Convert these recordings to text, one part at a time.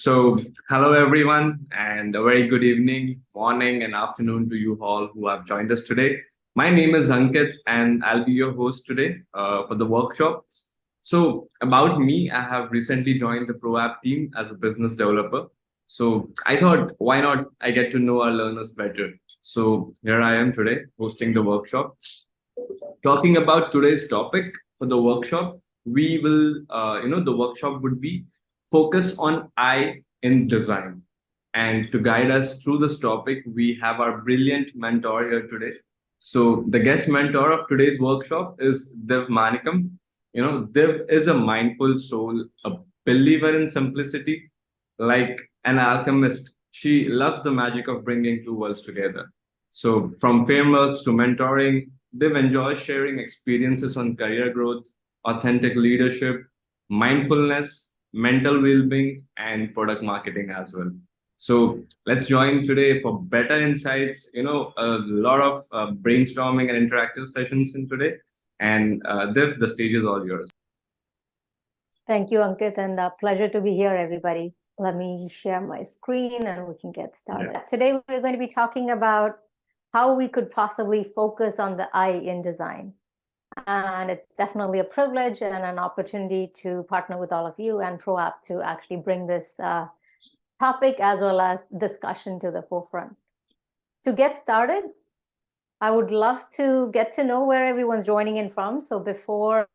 So, hello everyone, and a very good evening, morning, and afternoon to you all who have joined us today. My name is Ankit, and I'll be your host today for the workshop. So, about me, I have recently joined the ProApp team as a business developer. So, I thought, why not? I get to know our learners better. So, here I am today hosting the workshop. Talking about today's topic for the workshop, we will, the workshop would be focus on I in design. And to guide us through this topic, we have our brilliant mentor here today. So the guest mentor of today's workshop is Div Manickam. Div is a mindful soul, a believer in simplicity, like an alchemist. She loves the magic of bringing two worlds together. So from frameworks to mentoring, Div enjoys sharing experiences on career growth, authentic leadership, mindfulness, mental well-being, and product marketing as well. So let's join today for better insights. A lot of brainstorming and interactive sessions in today. And Div, the stage is all yours. Thank you, Ankit, and a pleasure to be here, everybody. Let me share my screen and we can get started. Yeah. Today, we're going to be talking about how we could possibly focus on the I in design. And it's definitely a privilege and an opportunity to partner with all of you and ProApp to actually bring this topic as well as discussion to the forefront. To get started, I would love to get to know where everyone's joining in from. So before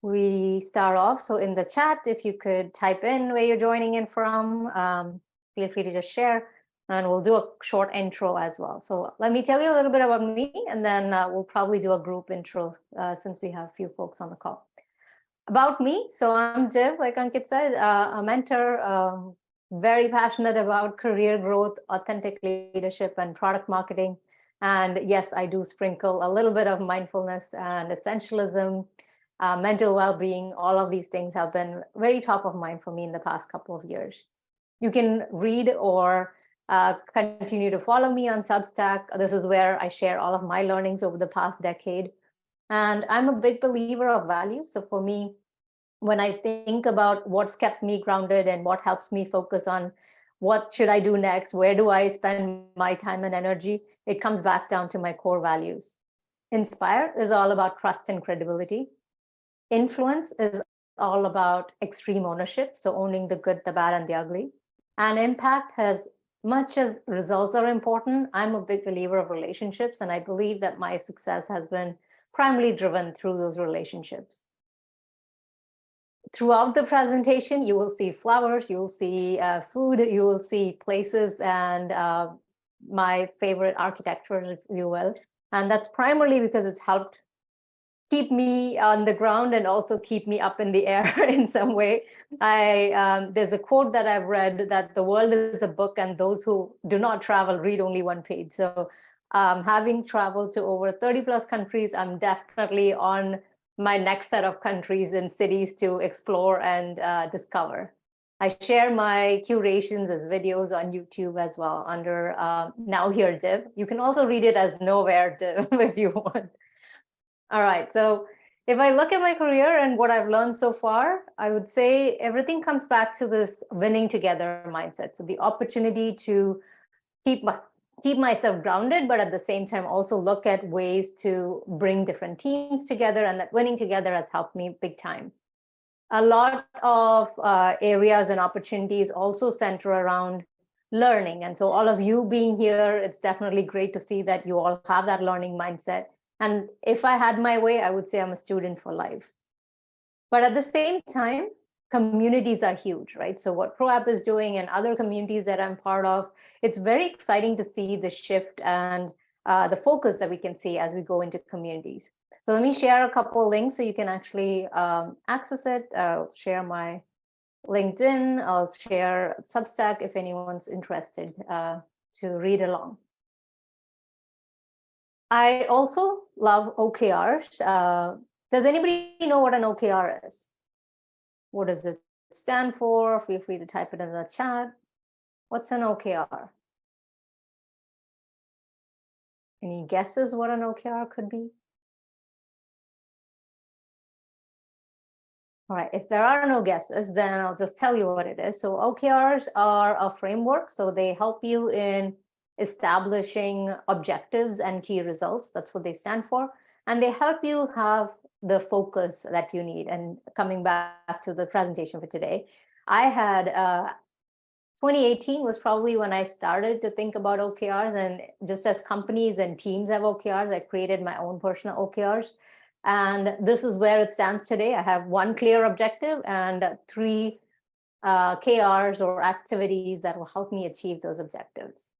we start off, so in the chat, if you could type in where you're joining in from, feel free to just share, and we'll do a short intro as well. So let me tell you a little bit about me, and then we'll probably do a group intro since we have a few folks on the call. About me, so I'm Div, like Ankit said, a mentor, very passionate about career growth, authentic leadership, and product marketing. And yes, I do sprinkle a little bit of mindfulness and essentialism, mental well-being. All of these things have been very top of mind for me in the past couple of years. You can read or continue to follow me on Substack. This is where I share all of my learnings over the past decade. And I'm a big believer of values. So for me, when I think about what's kept me grounded and what helps me focus on what should I do next, where do I spend my time and energy, it comes back down to my core values. Inspire is all about trust and credibility. Influence is all about extreme ownership, so owning the good, the bad, and the ugly. And impact, has much as results are important, I'm a big believer of relationships, and I believe that my success has been primarily driven through those relationships. Throughout the presentation, you will see flowers, you will see food, you will see places, and my favorite architecture, if you will. And that's primarily because it's helped keep me on the ground and also keep me up in the air in some way. There's a quote that I've read that the world is a book and those who do not travel read only one page. So having traveled to over 30 plus countries, I'm definitely on my next set of countries and cities to explore and discover. I share my curations as videos on YouTube as well under Now Here Div. You can also read it as Nowhere Div if you want. All right, so if I look at my career and what I've learned so far, I would say everything comes back to this winning together mindset. So the opportunity to keep myself grounded, but at the same time also look at ways to bring different teams together, and that winning together has helped me big time. A lot of areas and opportunities also center around learning. And so all of you being here, it's definitely great to see that you all have that learning mindset. And if I had my way, I would say I'm a student for life. But at the same time, communities are huge, right? So what ProApp is doing and other communities that I'm part of, it's very exciting to see the shift and the focus that we can see as we go into communities. So let me share a couple links so you can actually access it. I'll share my LinkedIn. I'll share Substack if anyone's interested to read along. I also love OKRs. Does anybody know what an OKR is? What does it stand for? Feel free to type it in the chat. What's an OKR? Any guesses what an OKR could be? All right, if there are no guesses, then I'll just tell you what it is. So OKRs are a framework. So they help you in establishing objectives and key results. That's what they stand for. And they help you have the focus that you need. And coming back to the presentation for today, I had 2018 was probably when I started to think about OKRs. And just as companies and teams have OKRs, I created my own personal OKRs. And this is where it stands today. I have one clear objective and three KRs or activities that will help me achieve those objectives.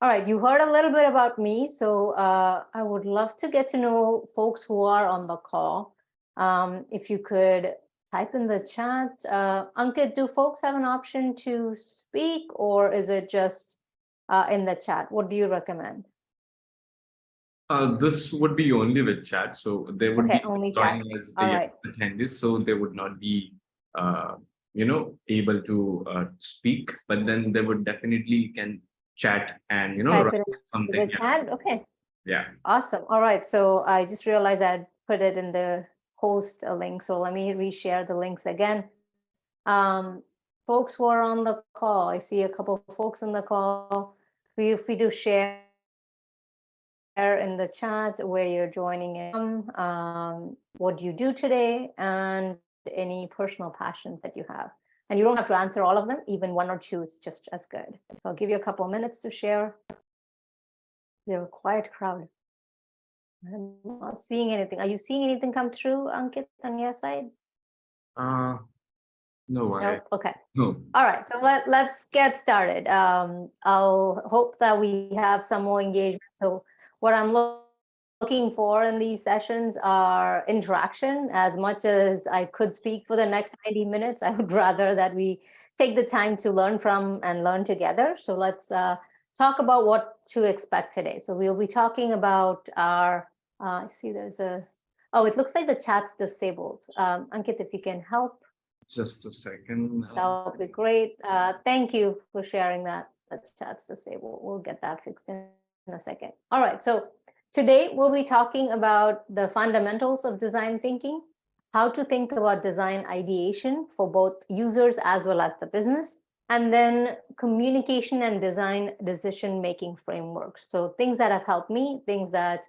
All right, you heard a little bit about me, so I would love to get to know folks who are on the call. If you could type in the chat. Ankit, do folks have an option to speak, or is it just in the chat? What do you recommend? This would be only with chat, so they would Okay, be only chat. joining as All right. attendees, so they would not be, able to speak. But then they would definitely can chat and Type write it in something. the chat. Okay. Yeah. Awesome. All right. So I just realized I'd put it in the host link. So let me reshare the links again. Folks who are on the call, I see a couple of folks on the call. Feel free to share in the chat where you're joining in, what you do today, and any personal passions that you have. And you don't have to answer all of them, even one or two is just as good. So I'll give you a couple of minutes to share. We have a quiet crowd. I'm not seeing anything. Are you seeing anything come through, Ankit, on your side? No. Nope. Okay. No. All right. So let's get started. I'll hope that we have some more engagement. So what I'm looking for in these sessions are interaction. As much as I could speak for the next 90 minutes, I would rather that we take the time to learn from and learn together. So let's talk about what to expect today. So we'll be talking about our, I see there's a, oh, it looks like the chat's disabled. Ankit, if you can help. Just a second. That would be great. Thank you for sharing that. The chat's disabled. We'll get that fixed in a second. All right, so today we'll be talking about the fundamentals of design thinking, how to think about design ideation for both users as well as the business, and then communication and design decision-making frameworks. So things that have helped me, things that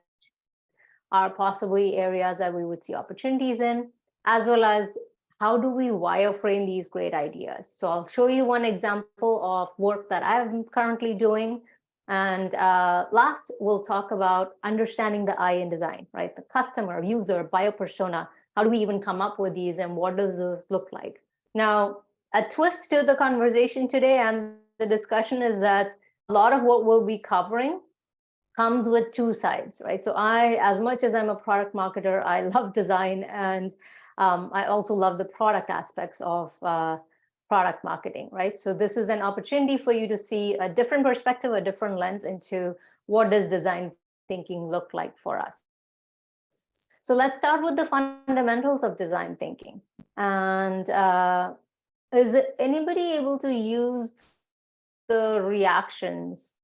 are possibly areas that we would see opportunities in, as well as how do we wireframe these great ideas? So I'll show you one example of work that I'm currently doing. And last, we'll talk about understanding the I in design, right? The customer, user, buyer persona. How do we even come up with these and what does this look like? Now, a twist to the conversation today and the discussion is that a lot of what we'll be covering comes with two sides, right? So as much as I'm a product marketer, I love design, and I also love the product aspects of product marketing, right? So this is an opportunity for you to see a different perspective, a different lens into what does design thinking look like for us. So let's start with the fundamentals of design thinking. And is anybody able to use the reactions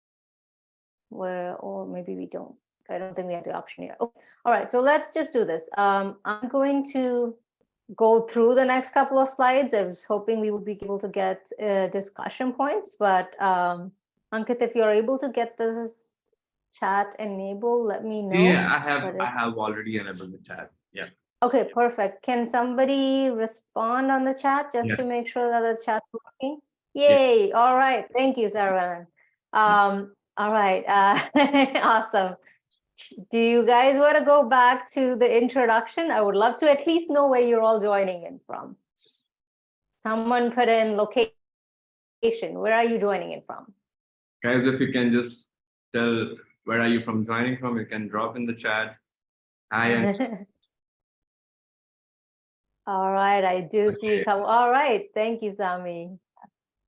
or maybe we don't. I don't think we have the option here. Okay. All right, so let's just do this. I'm going to go through the next couple of slides. I was hoping we would be able to get discussion points, but Ankit, if you're able to get the chat enabled, let me know. Yeah, I have already enabled the chat. Yeah. Okay, perfect. Can somebody respond on the chat just to make sure that the chat's working? Yay! All right, thank you, Saravanan. All right, awesome. Do you guys want to go back to the introduction? I would love to at least know where you're all joining in from. Someone put in location. Where are you joining in from? Guys, if you can just tell where are you joining from, you can drop in the chat. Hi. All right, I do see a couple. All right, thank you, Sami.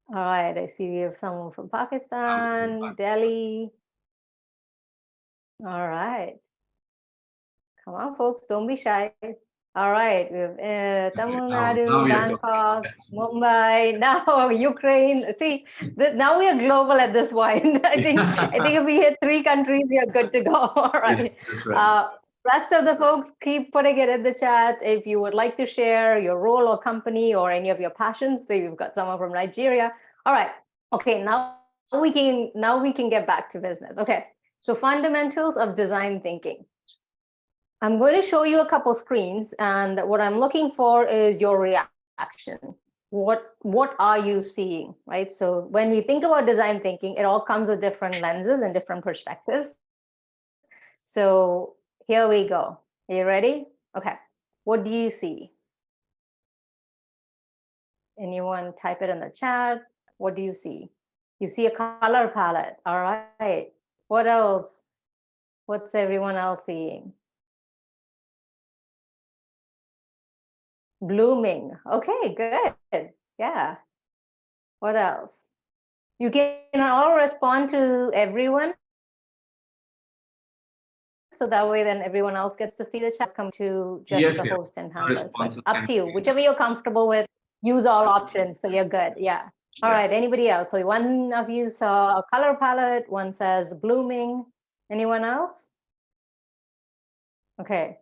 All right, I see we have someone from Pakistan, Delhi. All right. Come on, folks, don't be shy. All right, we have Tamil Nadu, Bangkok, Mumbai, now Ukraine. See, now we are global at this point. I think if we hit 3 countries, we are good to go. All right. Yes, that's right. Rest of the folks, keep putting it in the chat. If you would like to share your role or company or any of your passions, say you've got someone from Nigeria. All right. Okay, now we can get back to business. Okay. So fundamentals of design thinking. I'm going to show you a couple screens, and what I'm looking for is your reaction. What are you seeing, right? So when we think about design thinking, it all comes with different lenses and different perspectives. So here we go. Are you ready? Okay. What do you see? Anyone type it in the chat. What do you see? You see a color palette. All right. What else? What's everyone else seeing? Blooming. Okay, good. Yeah. What else? You can all respond to everyone. So that way, then everyone else gets to see the chat. Come to just the host and handlers, but up to you. Whichever you're comfortable with, use all options. So you're good. Yeah. All right. Anybody else? So one of you saw a color palette. One says blooming. Anyone else? Okay.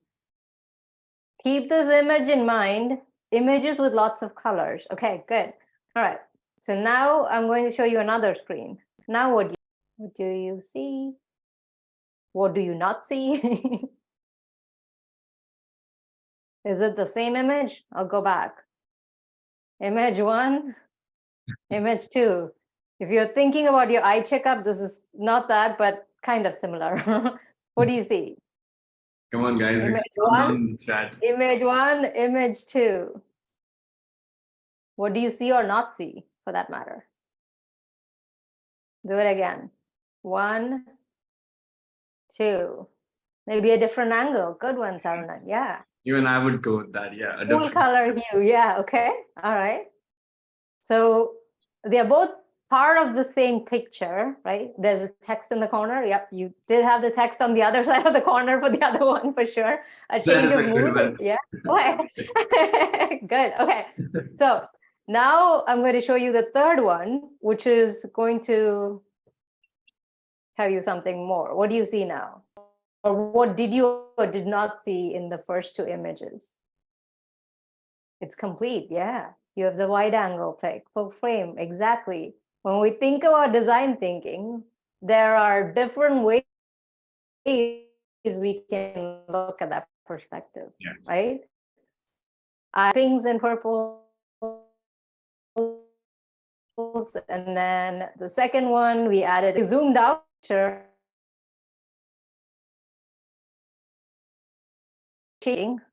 Keep this image in mind. Images with lots of colors. Okay, good. All right. So now I'm going to show you another screen. Now what do you see? What do you not see? Is it the same image? I'll go back. Image 1, image 2. If you're thinking about your eye checkup, this is not that, but kind of similar. What do you see? Come on, guys. Image 1, chat. Image 1, image 2. What do you see or not see, for that matter? Do it again. 1, 2. Maybe a different angle. Good one, Sarunan. Yeah. You and I would go with that. Yeah. Cool color hue. Yeah. Okay. All right. So they're both part of the same picture, right? There's a text in the corner. Yep. You did have the text on the other side of the corner for the other one, for sure. A change of mood. Yeah. Good. Okay. So now I'm going to show you the third one, which is going to tell you something more. What do you see now? Or what did you or did not see in the first two images? It's complete. Yeah. You have the wide angle pick, full frame. Exactly. When we think about design thinking, there are different ways we can look at that perspective, right? Pinks and purples. And then the second one, we added a zoomed out picture.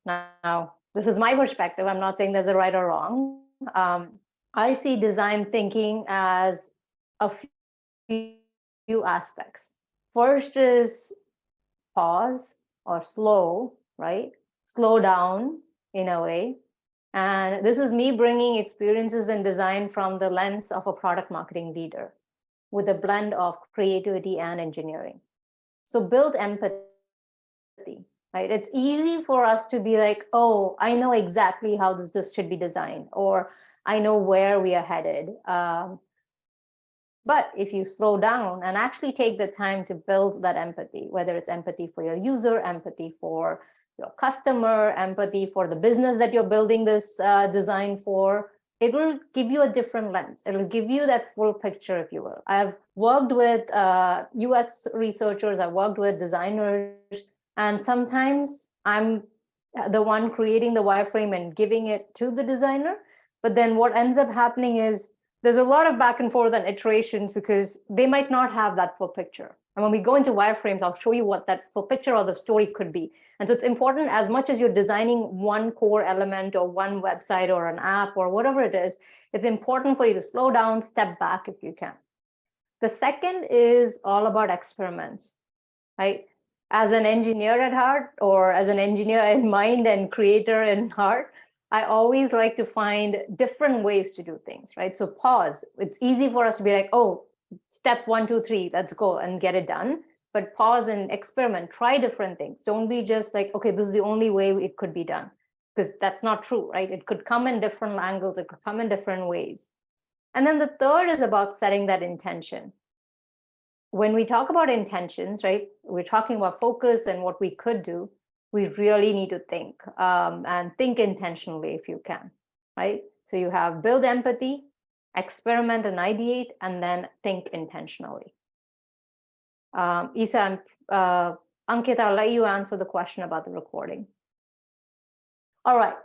Now, this is my perspective. I'm not saying there's a right or wrong. I see design thinking as a few aspects. First is pause or slow, right? Slow down in a way. And this is me bringing experiences in design from the lens of a product marketing leader with a blend of creativity and engineering. So build empathy. Right? It's easy for us to be like, oh, I know exactly how this should be designed, or I know where we are headed. But if you slow down and actually take the time to build that empathy, whether it's empathy for your user, empathy for your customer, empathy for the business that you're building this design for, it will give you a different lens. It will give you that full picture, if you will. I've worked with UX researchers, I've worked with designers, and sometimes I'm the one creating the wireframe and giving it to the designer. But then what ends up happening is there's a lot of back and forth and iterations because they might not have that full picture. And when we go into wireframes, I'll show you what that full picture or the story could be. And so it's important, as much as you're designing one core element or one website or an app or whatever it is, it's important for you to slow down, step back if you can. The second is all about experiments, right? As an engineer at heart, or as an engineer in mind and creator in heart, I always like to find different ways to do things, right? So pause. It's easy for us to be like, oh, step 1, 2, 3, let's go and get it done. But pause and experiment, try different things. Don't be just like, okay, this is the only way it could be done, because that's not true, right? It could come in different angles. It could come in different ways. And then the third is about setting that intention. When we talk about intentions, right, we're talking about focus and what we could do. we really need to think and think intentionally if you can, right? So you have build empathy, experiment and ideate, and then think intentionally. Isa, Ankit, I'll let you answer the question about the recording. All right.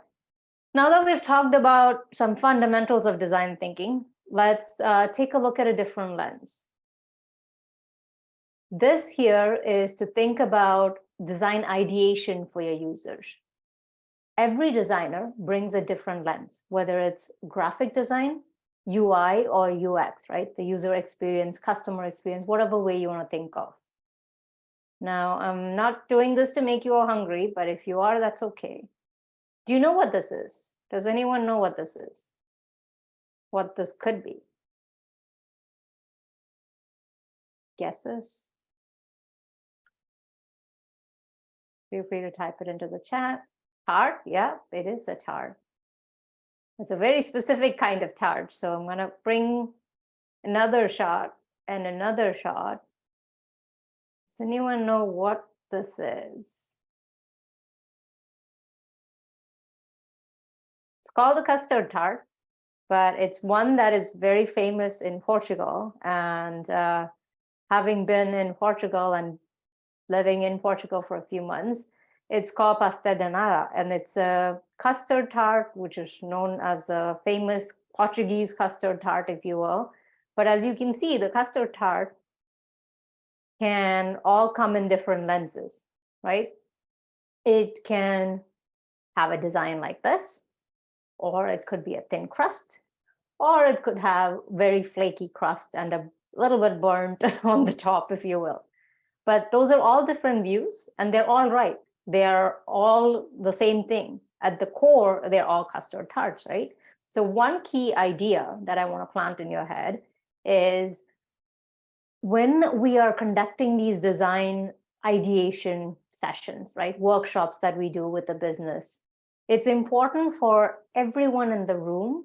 Now that we've talked about some fundamentals of design thinking, let's take a look at a different lens. This here is to think about design ideation for your users. Every designer brings a different lens, whether it's graphic design, UI, or UX, right? The user experience, customer experience, whatever way you want to think of. Now, I'm not doing this to make you all hungry, but if you are, that's okay. Do you know what this is? Does anyone know what this is? What this could be? Guesses? Feel free to type it into the chat. Tart? Yeah, it is a tart. It's a very specific kind of tart. So I'm going to bring another shot and another shot. Does anyone know what this is? It's called the custard tart, but it's one that is very famous in Portugal. And having been in Portugal and living in Portugal for a few months, it's called pastel de nata, and it's a custard tart, which is known as a famous Portuguese custard tart, if you will. But as you can see, the custard tart can all come in different lenses, right? It can have a design like this, or it could be a thin crust, or it could have very flaky crust and a little bit burnt on the top, if you will. But those are all different views, and they're all right. They are all the same thing. At the core, they're all custard tarts, right? So one key idea that I want to plant in your head is when we are conducting these design ideation sessions, right? Workshops that we do with the business, it's important for everyone in the room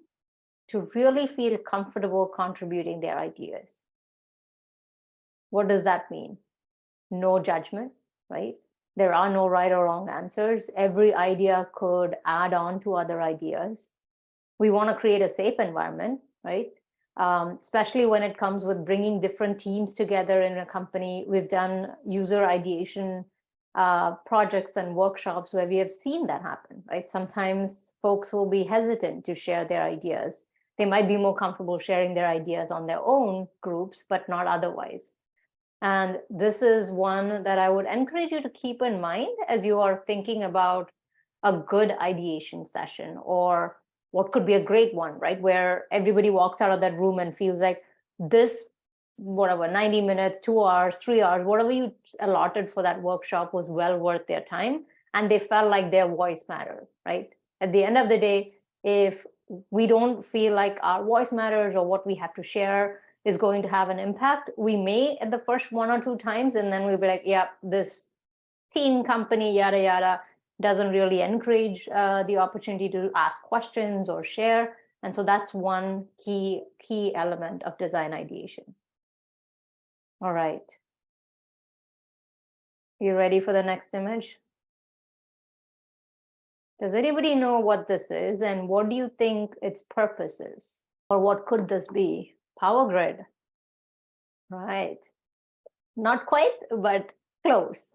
to really feel comfortable contributing their ideas. What does that mean? No judgment, right? There are no right or wrong answers. Every idea could add on to other ideas. We want to create a safe environment, right? Especially when it comes with bringing different teams together in a company. We've done user ideation projects and workshops where we have seen that happen, right? Sometimes folks will be hesitant to share their ideas. They might be more comfortable sharing their ideas on their own groups, but not otherwise. And this is one that I would encourage you to keep in mind as you are thinking about a good ideation session, or what could be a great one, right? Where everybody walks out of that room and feels like this, whatever, 90 minutes, 2 hours, 3 hours, whatever you allotted for that workshop was well worth their time. And they felt like their voice mattered, right? At the end of the day, if we don't feel like our voice matters or what we have to share is going to have an impact, we may at the first 1 or 2 times, and then we'll be like, yeah, this team, company, yada, yada, doesn't really encourage the opportunity to ask questions or share. And so that's one key element of design ideation. All right. You ready for the next image? Does anybody know what this is, and what do you think its purpose is? Or what could this be? Power grid. Right. Not quite, but close.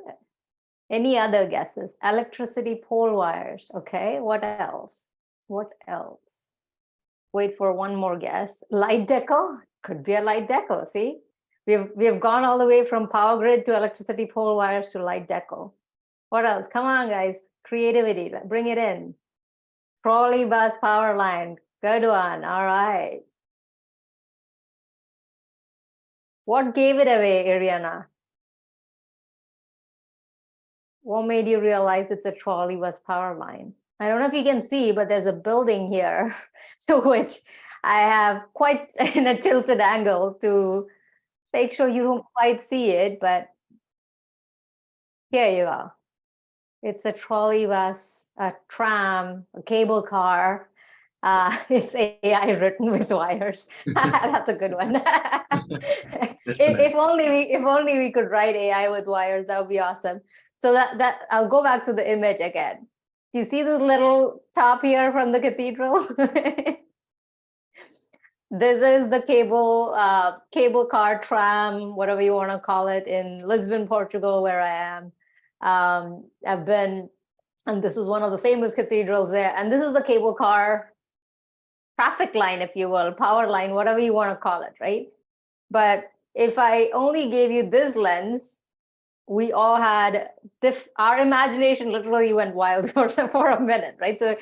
Any other guesses? Electricity pole wires. Okay, what else? What else? Wait for one more guess. Light deco? Could be a light deco, see? We've gone all the way from power grid to electricity pole wires to light deco. What else? Come on, guys. Creativity, bring it in. Trolley bus power line. Good one. All right. What gave it away, Ariana? What made you realize it's a trolley bus power line? I don't know if you can see, but there's a building here to which I have quite in a tilted angle to make sure you don't quite see it, but here you go. It's a trolley bus, a tram, a cable car. It's AI written with wires. That's a good one. If only we could write AI with wires, that would be awesome. So that I'll go back to the image again. Do you see this little top here from the cathedral? This is the cable car, tram, whatever you want to call it, in Lisbon, Portugal, where I am. I've been, and this is one of the famous cathedrals there. And this is the cable car traffic line, if you will, power line, whatever you want to call it, right? But if I only gave you this lens, we all had our imagination literally went wild for a minute, right? So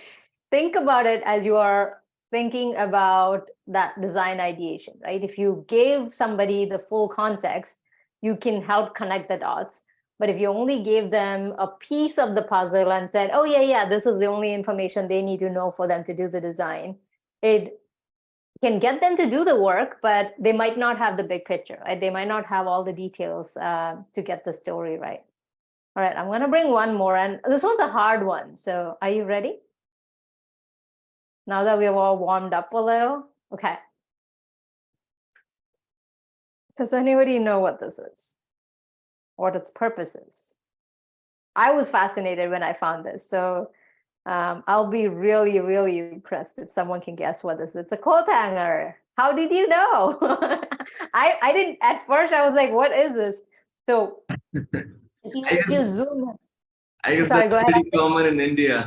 think about it as you are thinking about that design ideation, right? If you gave somebody the full context, you can help connect the dots. But if you only gave them a piece of the puzzle and said, oh, yeah, this is the only information they need to know for them to do the design, it can get them to do the work, but they might not have the big picture, right? They might not have all the details to get the story right. All right, I'm going to bring one more, and this one's a hard one. So are you ready? Now that we've all warmed up a little? Okay. Does anybody know what this is? What its purpose is? I was fascinated when I found this. So I'll be really, really impressed if someone can guess what this is. It's a clothes hanger. How did you know? I didn't, at first I was like, what is this? So if you zoom. I guess Sorry, that's go ahead. pretty common in India.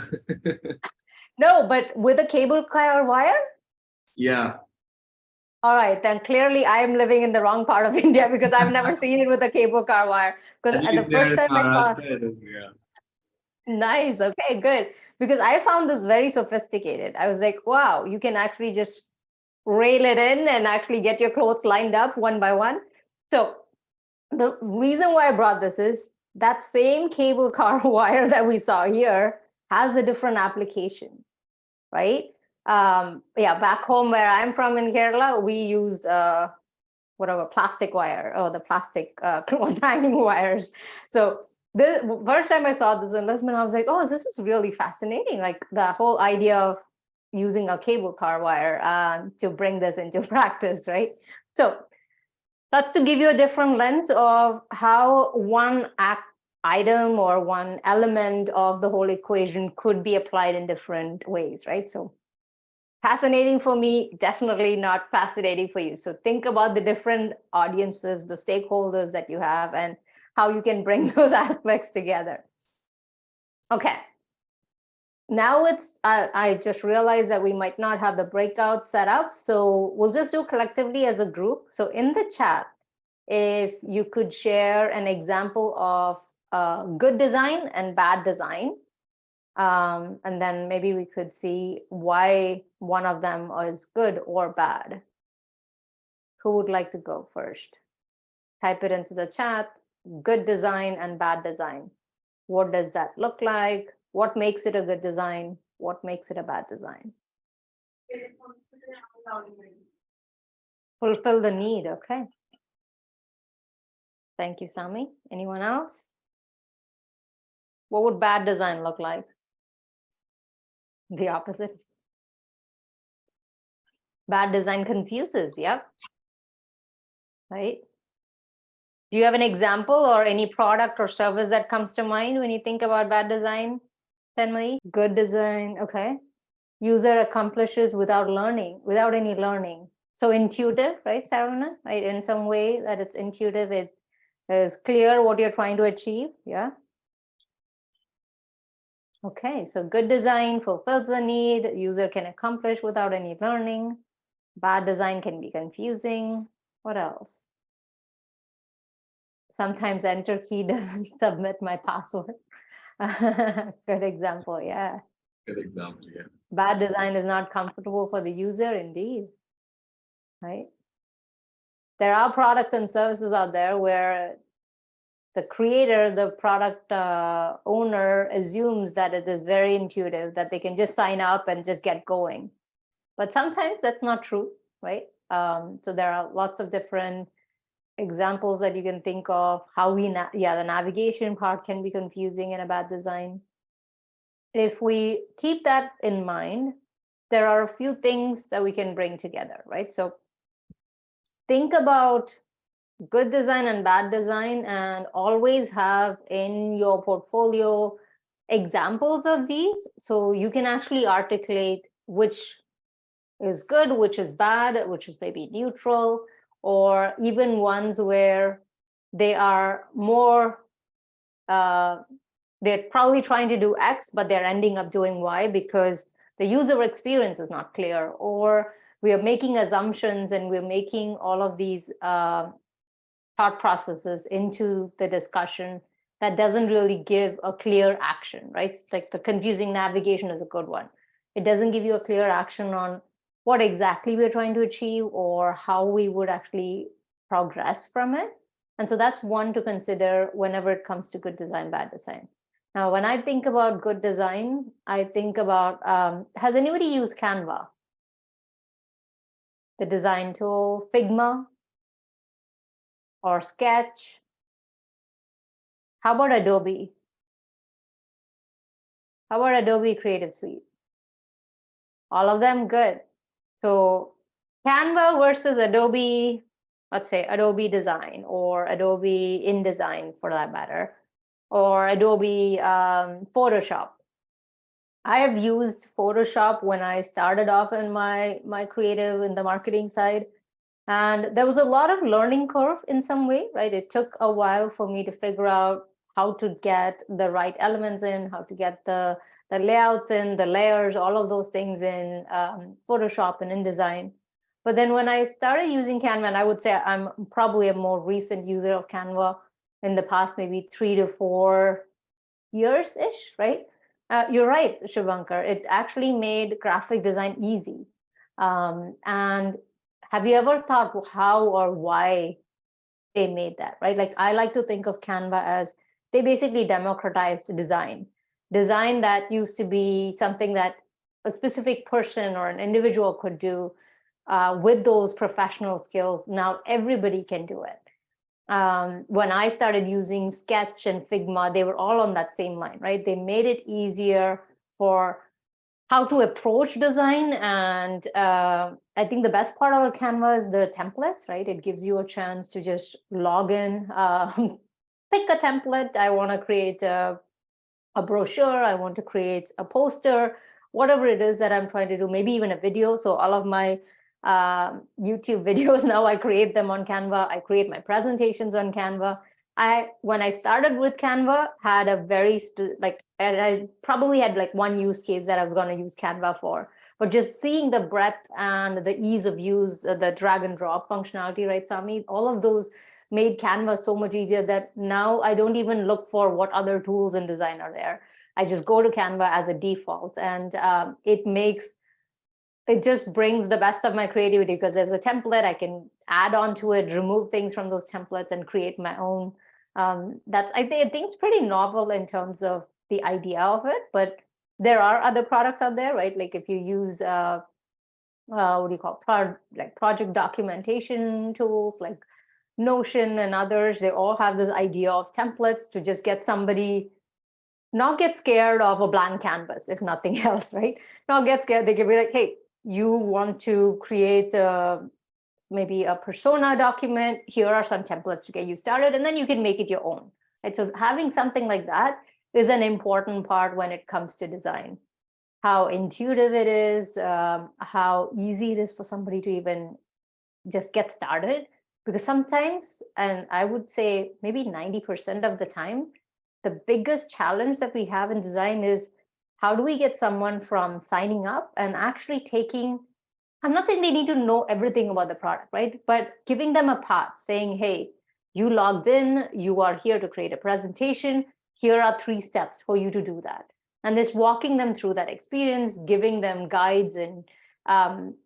No, but with a cable car wire? Yeah. All right, then clearly I am living in the wrong part of India because I've never seen it with a cable car wire. Because At the least there first in time I saw Maharashtra, it is, yeah. nice, okay, good. Because I found this very sophisticated. I was like, wow, you can actually just rail it in and actually get your clothes lined up one by one. So the reason why I brought this is that same cable car wire that we saw here has a different application, right? Yeah, back home where I'm from in Kerala, we use whatever plastic wire or the plastic cloth hanging wires. So the first time I saw this in Lisbon, I was like, oh, this is really fascinating. Like the whole idea of using a cable car wire to bring this into practice, right? So that's to give you a different lens of how one item or one element of the whole equation could be applied in different ways, right? So fascinating for me, definitely not fascinating for you. So think about the different audiences, the stakeholders that you have, and how you can bring those aspects together. Okay. Now I just realized that we might not have the breakout set up. So we'll just do collectively as a group. So in the chat, if you could share an example of good design and bad design, and then maybe we could see why one of them is good or bad. Who would like to go first? Type it into the chat. Good design and bad design. What does that look like? What makes it a good design? What makes it a bad design? Fulfill the need. Okay. Thank you, Sami. Anyone else? What would bad design look like? The opposite. Bad design confuses. Yep. Right. Do you have an example or any product or service that comes to mind when you think about bad design, Tenmai? Good design. Okay. User accomplishes without learning, without any learning. So intuitive, right, Sarana? Right, in some way that it's intuitive, it is clear what you're trying to achieve. Yeah. Okay, so good design fulfills the need, user can accomplish without any learning. Bad design can be confusing. What else? Sometimes enter key doesn't submit my password. Good example, yeah. Good example, yeah. Bad design is not comfortable for the user, indeed. Right? There are products and services out there where the creator, the product owner assumes that it is very intuitive, that they can just sign up and just get going. But sometimes that's not true, right? So there are lots of different examples that you can think of how the navigation part can be confusing in a bad design. If we keep that in mind, there are a few things that we can bring together, right? So think about good design and bad design, and always have in your portfolio examples of these, so you can actually articulate which is good, which is bad, which is maybe neutral, or even ones where they are more, they're probably trying to do X, but they're ending up doing Y because the user experience is not clear, or we are making assumptions and we're making all of these thought processes into the discussion that doesn't really give a clear action, right? It's like the confusing navigation is a good one. It doesn't give you a clear action on what exactly we're trying to achieve or how we would actually progress from it. And so that's one to consider whenever it comes to good design, bad design. Now, when I think about good design, I think about, has anybody used Canva? The design tool, Figma, or Sketch? How about Adobe? How about Adobe Creative Suite? All of them good. So Canva versus Adobe, let's say Adobe Design or Adobe InDesign for that matter, or Adobe Photoshop. I have used Photoshop when I started off in my creative in the marketing side. And there was a lot of learning curve in some way, right? It took a while for me to figure out how to get the right elements in, how to get the layouts in, the layers, all of those things in Photoshop and InDesign. But then when I started using Canva, and I would say I'm probably a more recent user of Canva in the past maybe 3 to 4 years-ish, right? You're right, Shivankar. It actually made graphic design easy. And have you ever thought how or why they made that, right? Like I like to think of Canva as they basically democratized design. Design that used to be something that a specific person or an individual could do with those professional skills. Now everybody can do it. When I started using Sketch and Figma, they were all on that same line, right? They made it easier for how to approach design. And I think the best part of Canva is the templates, right? It gives you a chance to just log in, pick a template. I want to create a brochure. I want to create a poster, whatever it is that I'm trying to do, maybe even a video. So all of my YouTube videos now, I create them on Canva. I create my presentations on Canva. When I started with Canva, had a very I probably had like one use case that I was going to use Canva for, but just seeing the breadth and the ease of use, the drag and drop functionality, right, Sami? All of those made Canva so much easier that now I don't even look for what other tools in design are there. I just go to Canva as a default, and it just brings the best of my creativity because there's a template. I can add on to it, remove things from those templates, and create my own. I think it's pretty novel in terms of the idea of it, but there are other products out there, right? Like if you use what do you call like project documentation tools like Notion and others, they all have this idea of templates to just get somebody not get scared of a blank canvas, if nothing else, right? Not get scared. They can be like, hey, you want to create maybe a persona document. Here are some templates to get you started, and then you can make it your own. Right? So having something like that is an important part when it comes to design. How intuitive it is, how easy it is for somebody to even just get started. Because sometimes, and I would say maybe 90% of the time, the biggest challenge that we have in design is how do we get someone from signing up and actually taking, I'm not saying they need to know everything about the product, right? But giving them a path, saying, hey, you logged in, you are here to create a presentation. Here are 3 steps for you to do that. And just walking them through that experience, giving them guides and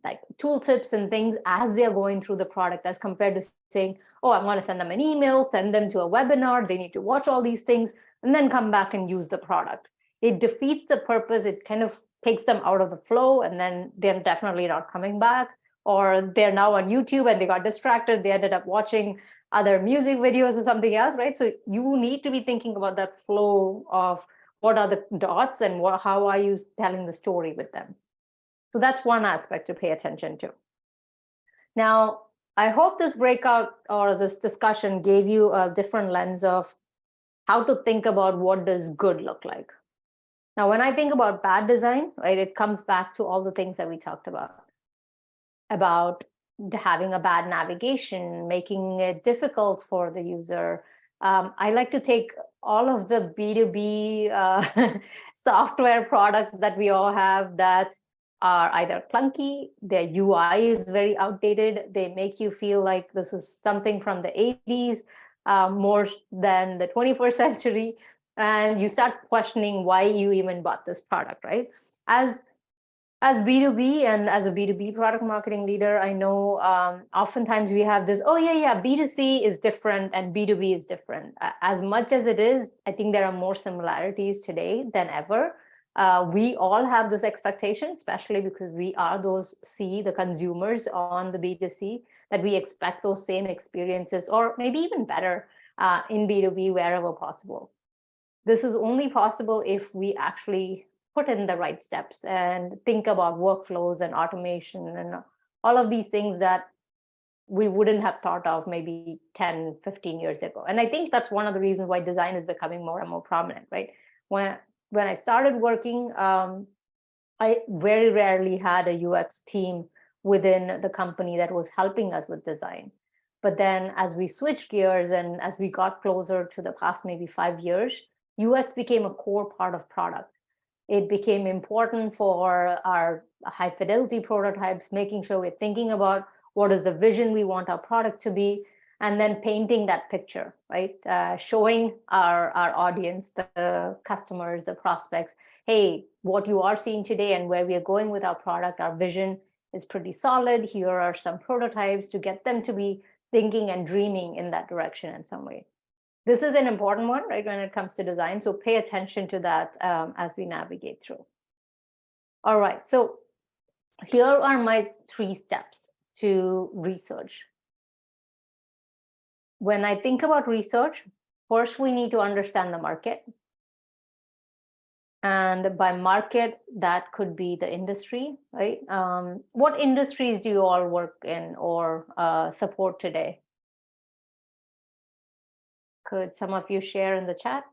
like tooltips and things as they're going through the product, as compared to saying, oh, I'm going to send them an email, send them to a webinar, they need to watch all these things, and then come back and use the product. It defeats the purpose. It kind of takes them out of the flow, and then they're definitely not coming back. Or they're now on YouTube and they got distracted. They ended up watching other music videos or something else, right? So you need to be thinking about that flow of what are the dots and how are you telling the story with them. So that's one aspect to pay attention to. Now, I hope this breakout or this discussion gave you a different lens of how to think about what does good look like. Now, when I think about bad design, right, it comes back to all the things that we talked about having a bad navigation, making it difficult for the user. I like to take all of the B2B software products that we all have that are either clunky, their UI is very outdated, they make you feel like this is something from the 80s, more than the 21st century, and you start questioning why you even bought this product, right? As B2B and as a B2B product marketing leader, I know oftentimes we have this, oh yeah, B2C is different and B2B is different. As much as it is, I think there are more similarities today than ever. We all have this expectation, especially because we are the consumers on the B2C, that we expect those same experiences or maybe even better in B2B wherever possible. This is only possible if we actually put in the right steps and think about workflows and automation and all of these things that we wouldn't have thought of maybe 10, 15 years ago. And I think that's one of the reasons why design is becoming more and more prominent, right? When I started working, I very rarely had a UX team within the company that was helping us with design. But then as we switched gears and as we got closer to the past maybe 5 years, UX became a core part of product. It became important for our high fidelity prototypes, making sure we're thinking about what is the vision we want our product to be, and then painting that picture, right? Showing our audience, the customers, the prospects, hey, what you are seeing today and where we are going with our product, our vision is pretty solid. Here are some prototypes to get them to be thinking and dreaming in that direction in some way. This is an important one, right, when it comes to design. So pay attention to that as we navigate through. All right, so here are my 3 steps to research. When I think about research, first we need to understand the market. And by market, that could be the industry, right? What industries do you all work in or support today? Could some of you share in the chat?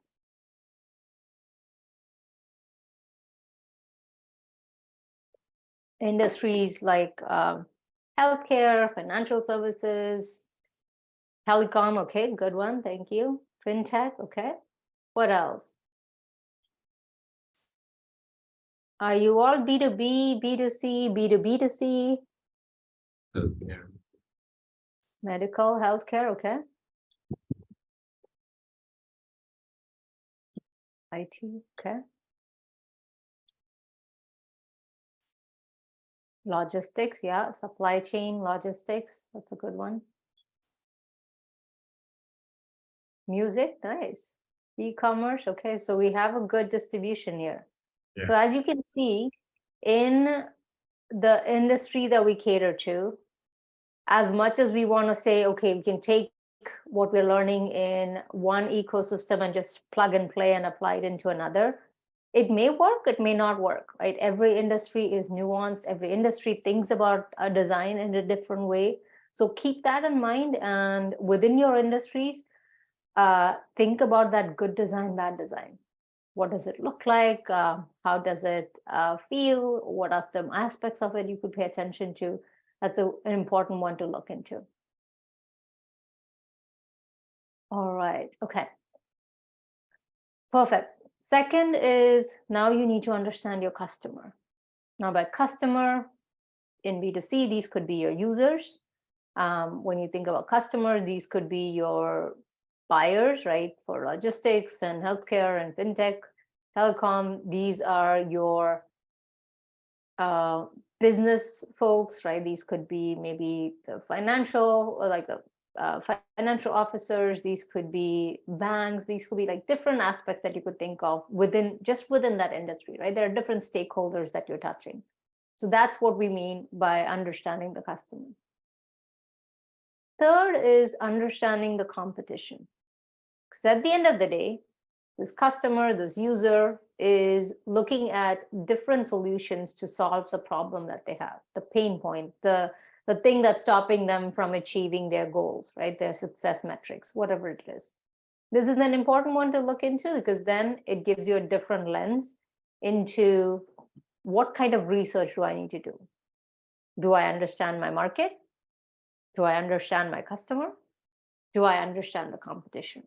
Industries like healthcare, financial services, telecom, okay, good one, thank you. Fintech, okay. What else? Are you all B2B, B2C, B2B2C? Healthcare. Medical, healthcare, okay. IT, okay. Logistics, yeah, supply chain, logistics, that's a good one. Music, nice. E-commerce, okay, so we have a good distribution here. Yeah. So as you can see, in the industry that we cater to, as much as we want to say, okay, we can take what we're learning in one ecosystem and just plug and play and apply it into another, it may work, it may not work, right? Every industry is nuanced. Every industry thinks about a design in a different way. So keep that in mind. And within your industries, think about that good design, bad design. What does it look like? How does it feel? What are some aspects of it you could pay attention to? That's an important one to look into. All right, okay. Perfect. Second is now you need to understand your customer. Now by customer, in B2C, these could be your users. When you think about customer, these could be your buyers, right? For logistics and healthcare and fintech, telecom, these are your business folks, right? These could be maybe the financial, or like the financial officers, these could be banks, these could be like different aspects that you could think of within that industry, right? There are different stakeholders that you're touching. So that's what we mean by understanding the customer. Third is understanding the competition. Because at the end of the day, this customer, this user is looking at different solutions to solve the problem that they have, the pain point, the the thing that's stopping them from achieving their goals, right? Their success metrics, whatever it is. This is an important one to look into because then it gives you a different lens into what kind of research do I need to do? Do I understand my market? Do I understand my customer? Do I understand the competition?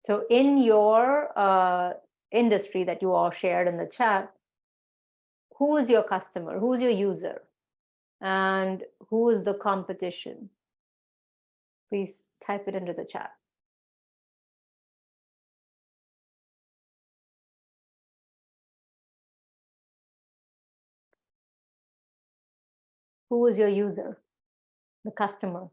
So in your industry that you all shared in the chat, who is your customer? Who is your user? And who is the competition? Please type it into the chat. Who is your user? The customer.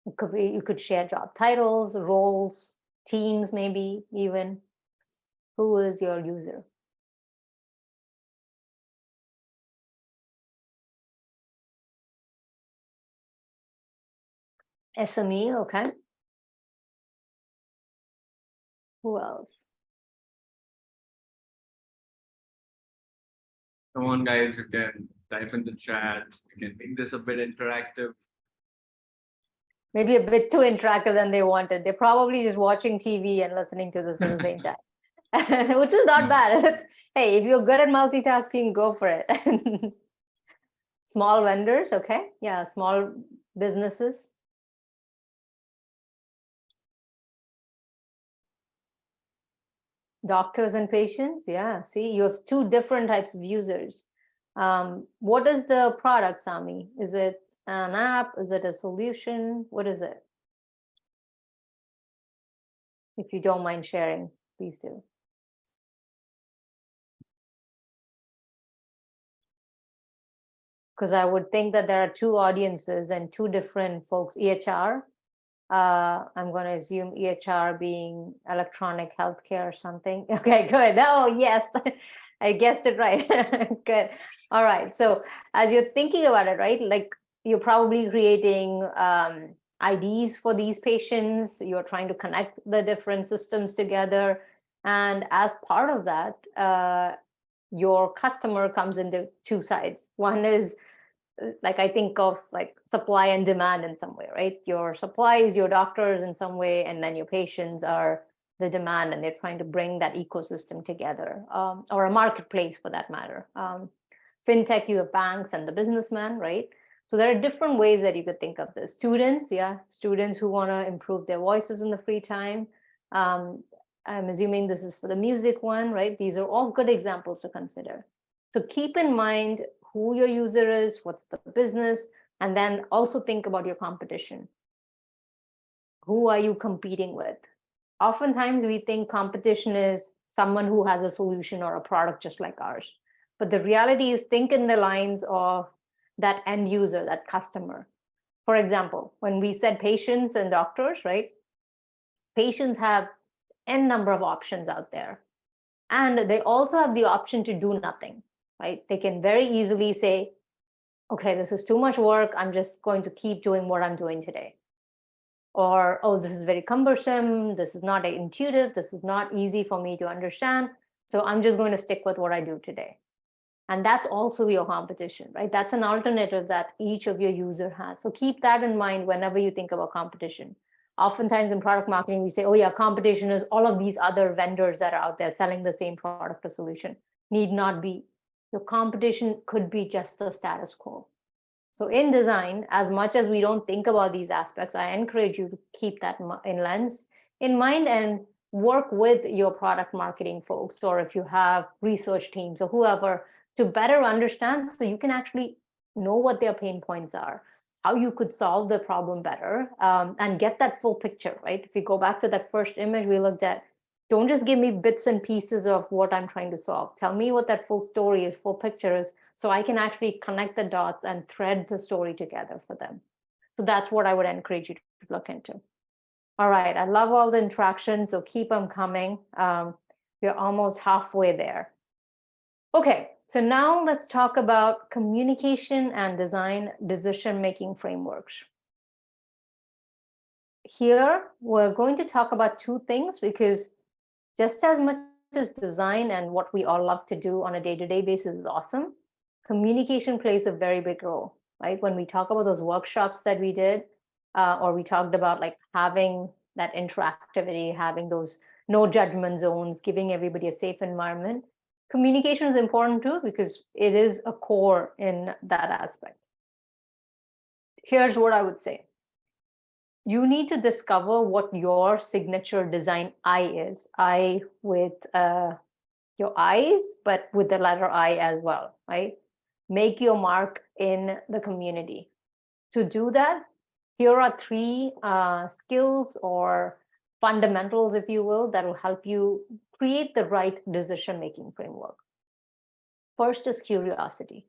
It could be, you could share job titles, roles, teams, maybe even. Who is your user? SME, okay. Who else? Come on, guys, you can type in the chat. You can make this a bit interactive. Maybe a bit too interactive than they wanted. They're probably just watching TV and listening to this at the same time, which is not bad. Hey, if you're good at multitasking, go for it. Small vendors, okay. Yeah, small businesses. Doctors and patients, yeah. See, you have two different types of users. What is the product, Sami? Is it an app? Is it a solution? What is it? If you don't mind sharing, please do. Because I would think that there are two audiences and two different folks. EHR, I'm going to assume EHR being electronic healthcare or something. Okay, good. Oh, yes, I guessed it right. Good. All right. So as you're thinking about it, right, like you're probably creating IDs for these patients. You're trying to connect the different systems together. And as part of that, your customer comes into two sides. One is like I think of like supply and demand in some way, right? Your supply is your doctors in some way, and then your patients are the demand, and they're trying to bring that ecosystem together, or a marketplace for that matter. Fintech, you have banks and the businessman, right? So there are different ways that you could think of this. Students, yeah, students who want to improve their voices in the free time. I'm assuming this is for the music one, right? These are all good examples to consider. So keep in mind who your user is, what's the business, and then also think about your competition. Who are you competing with? Oftentimes we think competition is someone who has a solution or a product just like ours. But the reality is, think in the lines of that end user, that customer. For example, when we said patients and doctors, right? Patients have n number of options out there. And they also have the option to do nothing, right? They can very easily say, okay, this is too much work. I'm just going to keep doing what I'm doing today. Or, oh, this is very cumbersome. This is not intuitive. This is not easy for me to understand. So I'm just going to stick with what I do today. And that's also your competition, right? That's an alternative that each of your user has. So keep that in mind whenever you think about competition. Oftentimes in product marketing, we say, oh yeah, competition is all of these other vendors that are out there selling the same product or solution. Need not be. Your competition could be just the status quo. So in design, as much as we don't think about these aspects, I encourage you to keep that in mind and work with your product marketing folks, or if you have research teams or whoever, to better understand so you can actually know what their pain points are, how you could solve the problem better, and get that full picture, right? If we go back to that first image we looked at, don't just give me bits and pieces of what I'm trying to solve. Tell me what that full story is, full picture is, so I can actually connect the dots and thread the story together for them. So that's what I would encourage you to look into. All right, I love all the interactions, so keep them coming. We're almost halfway there. Okay, so now let's talk about communication and design decision-making frameworks. Here, we're going to talk about two things, because just as much as design and what we all love to do on a day-to-day basis is awesome, communication plays a very big role, right? When we talk about those workshops that we did, or we talked about like having that interactivity, having those no judgment zones, giving everybody a safe environment. Communication is important too, because it is a core in that aspect. Here's what I would say. You need to discover what your signature design I is. I with your eyes, but with the letter I as well, right? Make your mark in the community. To do that, here are three skills or fundamentals, if you will, that will help you create the right decision-making framework. First is curiosity.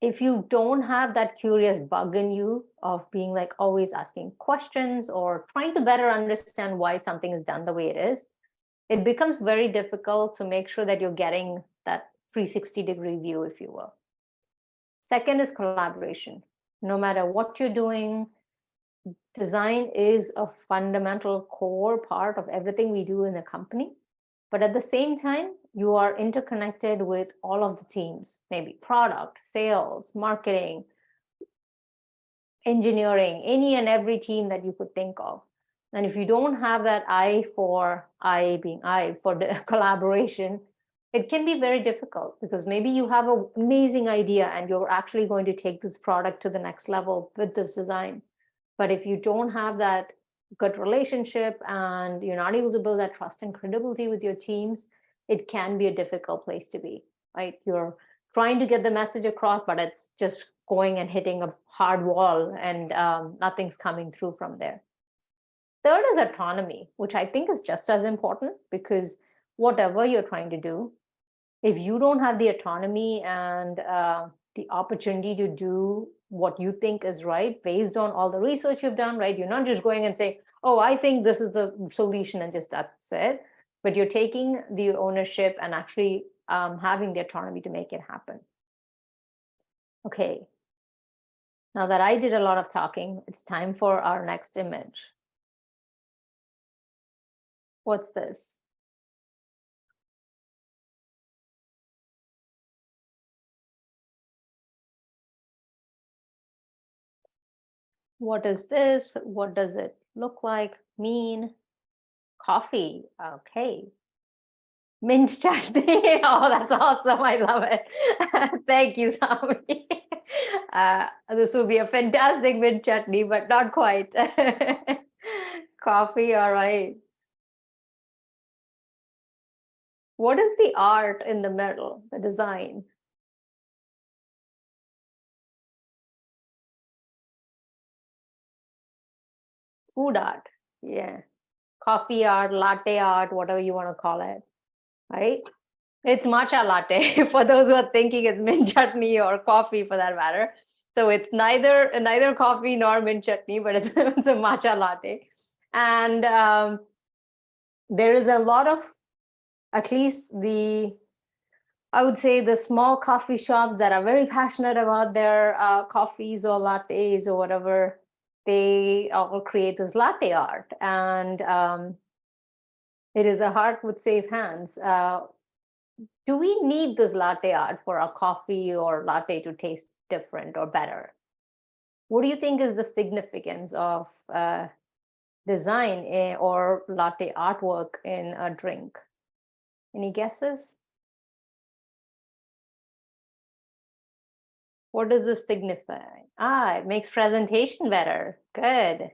If you don't have that curious bug in you of being like always asking questions or trying to better understand why something is done the way it is, it becomes very difficult to make sure that you're getting that 360-degree view, if you will. Second is collaboration. No matter what you're doing, design is a fundamental core part of everything we do in the company. But at the same time, you are interconnected with all of the teams, maybe product, sales, marketing, engineering, any and every team that you could think of. And if you don't have that I for the collaboration, it can be very difficult, because maybe you have an amazing idea and you're actually going to take this product to the next level with this design. But if you don't have that good relationship and you're not able to build that trust and credibility with your teams, it can be a difficult place to be, right? You're trying to get the message across, but it's just going and hitting a hard wall, and nothing's coming through from there. Third is autonomy, which I think is just as important, because whatever you're trying to do, if you don't have the autonomy and the opportunity to do what you think is right based on all the research you've done, right? You're not just going and saying, oh, I think this is the solution and just that's it. But you're taking the ownership and actually having the autonomy to make it happen. Okay. Now that I did a lot of talking, it's time for our next image. What's this? What is this? What does it look like, mean? Coffee. Okay. Mint chutney. Oh, that's awesome. I love it. Thank you, Sami. This will be a fantastic mint chutney, but not quite. Coffee, all right. What is the art in the middle, the design? Food art. Yeah. Coffee art, latte art, whatever you want to call it, right? It's matcha latte for those who are thinking it's mint chutney or coffee for that matter. So it's neither coffee nor mint chutney, but it's a matcha latte. And there is a lot of, at least I would say the small coffee shops that are very passionate about their coffees or lattes or whatever, they all create this latte art. And it is a heart with safe hands. Do we need this latte art for our coffee or latte to taste different or better? What do you think is the significance of design or latte artwork in a drink? Any guesses? What does this signify? It makes presentation better. Good.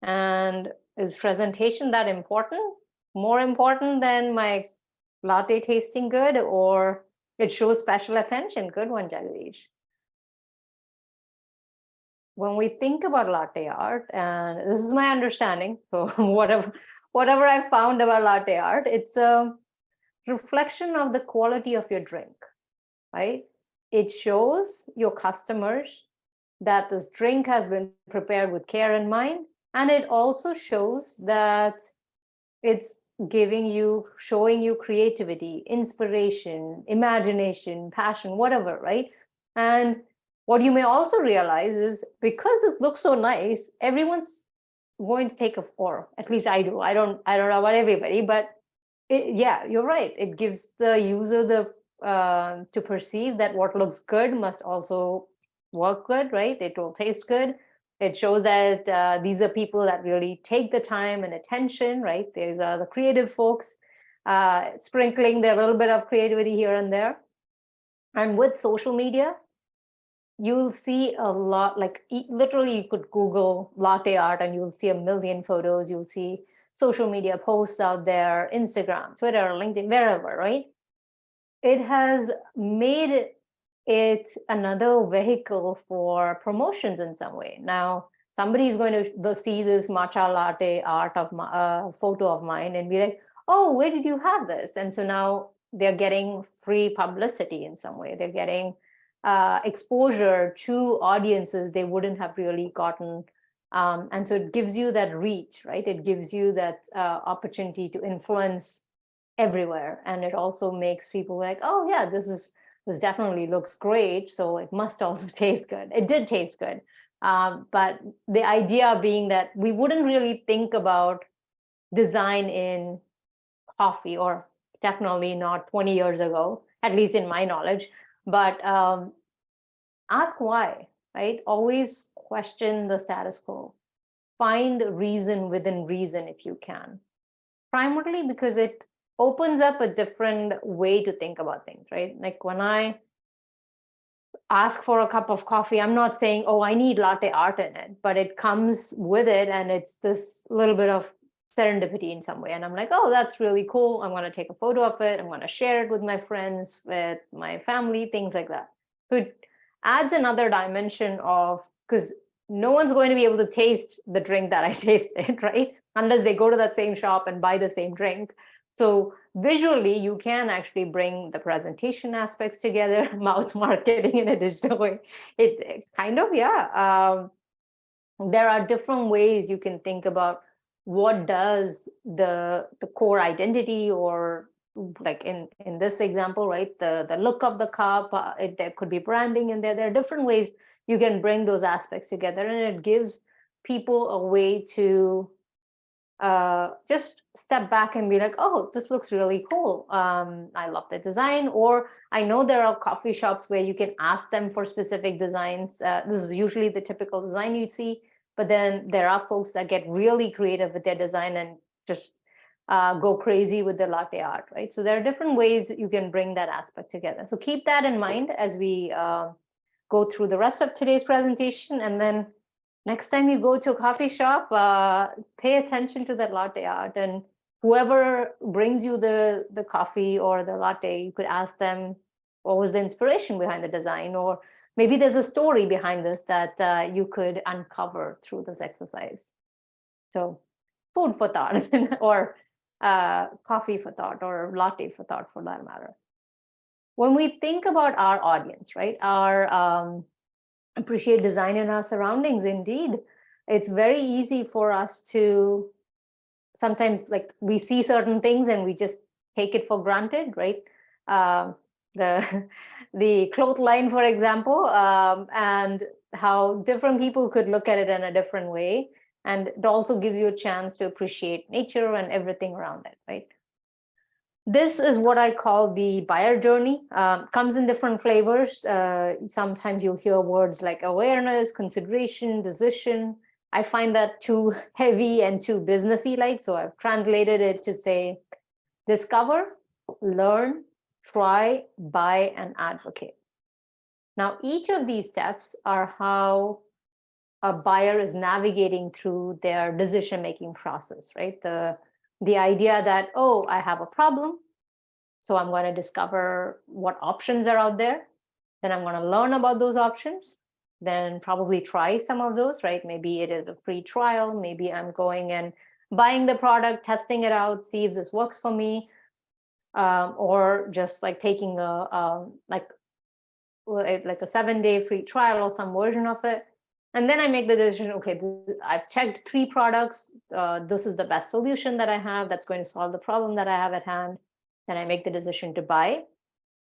And is presentation that important? More important than my latte tasting good, or it shows special attention? Good one, Jagdish. When we think about latte art, and this is my understanding, so whatever I found about latte art, it's a reflection of the quality of your drink, right? It shows your customers that this drink has been prepared with care in mind, and it also shows that it's showing you creativity, inspiration, imagination, passion, whatever, right? And what you may also realize is, because this looks so nice, everyone's going to take or at least I do. I don't know about everybody, but yeah, you're right. It gives the user the to perceive that what looks good must also work good, right? It will taste good. It shows that these are people that really take the time and attention, right? These are the creative folks sprinkling their little bit of creativity here and there. And with social media, you'll see a lot, like literally you could Google latte art and you'll see a million photos. You'll see social media posts out there, Instagram, Twitter, LinkedIn, wherever, right? It has made it another vehicle for promotions in some way. Now, somebody is going to see this matcha latte art of my photo of mine and be like, oh, where did you have this? And so now they're getting free publicity in some way. They're getting exposure to audiences they wouldn't have really gotten. And so it gives you that reach, right? It gives you that opportunity to influence everywhere. And it also makes people like, oh yeah, this definitely looks great, so it must also taste good. It did taste good. But the idea being that we wouldn't really think about design in coffee, or definitely not 20 years ago, at least in my knowledge. But ask why, right? Always question the status quo. Find reason within reason if you can. Primarily because it opens up a different way to think about things, right? Like when I ask for a cup of coffee, I'm not saying, oh, I need latte art in it, but it comes with it and it's this little bit of serendipity in some way. And I'm like, oh, that's really cool. I'm going to take a photo of it. I'm going to share it with my friends, with my family, things like that. So it adds another dimension of, because no one's going to be able to taste the drink that I tasted, right? Unless they go to that same shop and buy the same drink. So visually, you can actually bring the presentation aspects together, mouth marketing in a digital way. It kind of, yeah. There are different ways you can think about what does the core identity, or like in this example, right, the look of the cup, there could be branding in there. There are different ways you can bring those aspects together, and it gives people a way to just step back and be like, oh, this looks really cool. I love the design. Or I know there are coffee shops where you can ask them for specific designs. This is usually the typical design you'd see, but then there are folks that get really creative with their design and just go crazy with the latte art, right? So there are different ways that you can bring that aspect together. So keep that in mind as we go through the rest of today's presentation. And then next time you go to a coffee shop, pay attention to that latte art, and whoever brings you the coffee or the latte, you could ask them, what was the inspiration behind the design? Or maybe there's a story behind this that you could uncover through this exercise. So food for thought, or coffee for thought, or latte for thought for that matter. When we think about our audience, right, our appreciate design in our surroundings, indeed, it's very easy for us to sometimes, like, we see certain things and we just take it for granted, right? The the cloth line, for example, and how different people could look at it in a different way. And it also gives you a chance to appreciate nature and everything around it, right? This is what I call the buyer journey. Comes in different flavors. Sometimes you'll hear words like awareness, consideration, decision. I find that too heavy and too businessy like, so I've translated it to say discover, learn, try, buy, and advocate. Now, each of these steps are how a buyer is navigating through their decision-making process, right? The idea that, oh, I have a problem, so I'm going to discover what options are out there. Then I'm going to learn about those options, then probably try some of those, right? Maybe it is a free trial. Maybe I'm going and buying the product, testing it out, see if this works for me, or just like taking like a 7-day free trial or some version of it. And then I make the decision, okay, I've checked 3 products. This is the best solution that I have that's going to solve the problem that I have at hand. Then I make the decision to buy.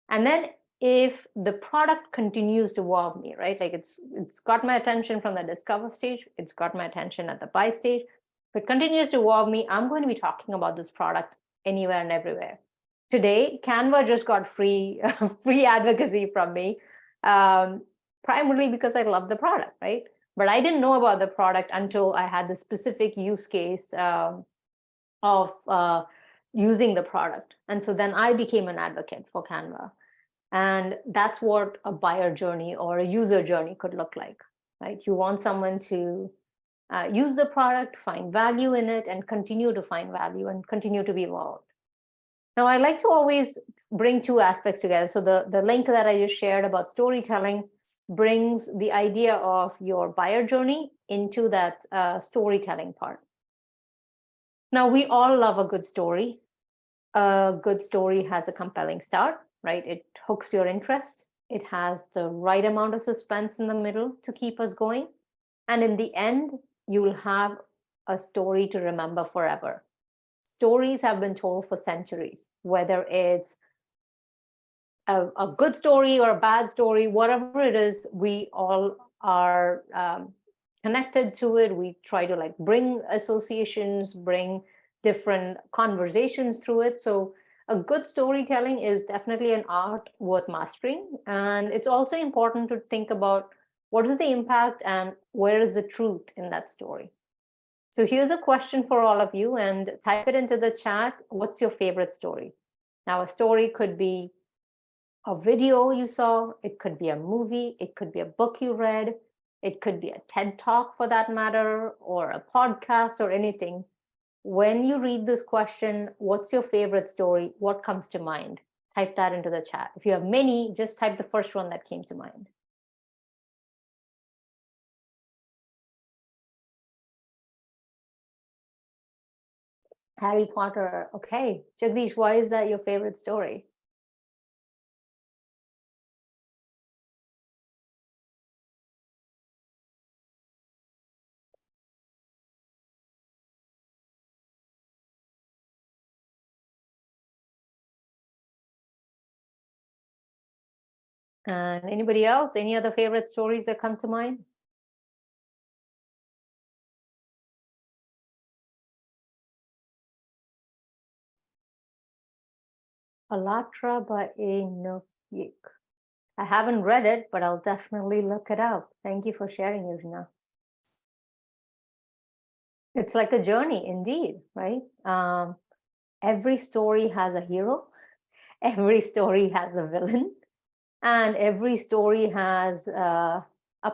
And then if the product continues to wow me, right? Like it's got my attention from the discover stage, it's got my attention at the buy stage. If it continues to wow me, I'm going to be talking about this product anywhere and everywhere. today, Canva just got free advocacy from me, primarily because I love the product, right? But I didn't know about the product until I had the specific use case of using the product. And so then I became an advocate for Canva. And that's what a buyer journey or a user journey could look like, right? You want someone to use the product, find value in it, and continue to find value and continue to be evolved. Now, I like to always bring two aspects together. So the link that I just shared about storytelling brings the idea of your buyer journey into that storytelling part. Now, we all love a good story. A good story has a compelling start, right? It hooks your interest. It has the right amount of suspense in the middle to keep us going. And in the end, you'll have a story to remember forever. Stories have been told for centuries, whether it's a good story or a bad story, whatever it is, we all are connected to it. We try to like bring associations, bring different conversations through it. So a good storytelling is definitely an art worth mastering. And it's also important to think about what is the impact and where is the truth in that story. So here's a question for all of you, and type it into the chat. What's your favorite story? Now, a story could be a video you saw, it could be a movie, it could be a book you read, it could be a TED Talk for that matter, or a podcast or anything. When you read this question, what's your favorite story? What comes to mind? Type that into the chat. If you have many, just type the first one that came to mind. Harry Potter. Okay. Jagdish, why is that your favorite story? And anybody else? Any other favorite stories that come to mind? Alatra by A. Noyik. I haven't read it, but I'll definitely look it up. Thank you for sharing, Yujna. It's like a journey, indeed, right? Every story has a hero. Every story has a villain. And every story has a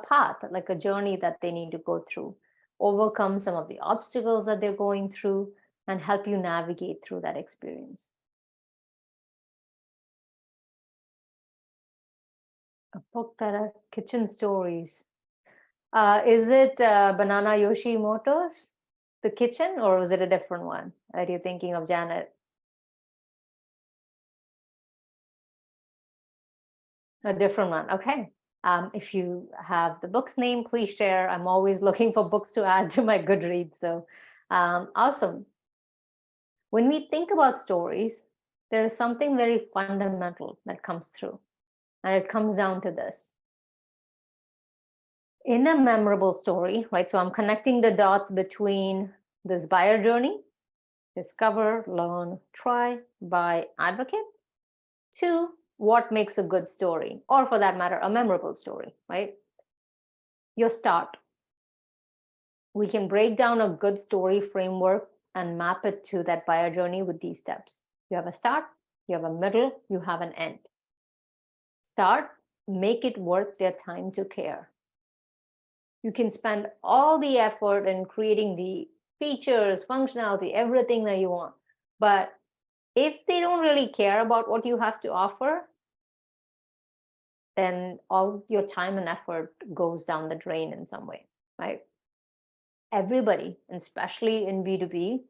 path, like a journey that they need to go through, overcome some of the obstacles that they're going through, and help you navigate through that experience. A book that are kitchen stories. Is it Banana Yoshimoto's The Kitchen, or was it a different one? Are you thinking of, Janet? A different one. Okay. If you have the book's name, please share. I'm always looking for books to add to my Goodreads. So awesome. When we think about stories, there is something very fundamental that comes through. And it comes down to this. In a memorable story, right? So I'm connecting the dots between this buyer journey, discover, learn, try, buy, advocate, to what makes a good story, or for that matter, a memorable story, right? Your start. We can break down a good story framework and map it to that buyer journey with these steps. You have a start, you have a middle, you have an end. Start, make it worth their time to care. You can spend all the effort in creating the features, functionality, everything that you want. But if they don't really care about what you have to offer, then all your time and effort goes down the drain in some way, right? Everybody, especially in B2B,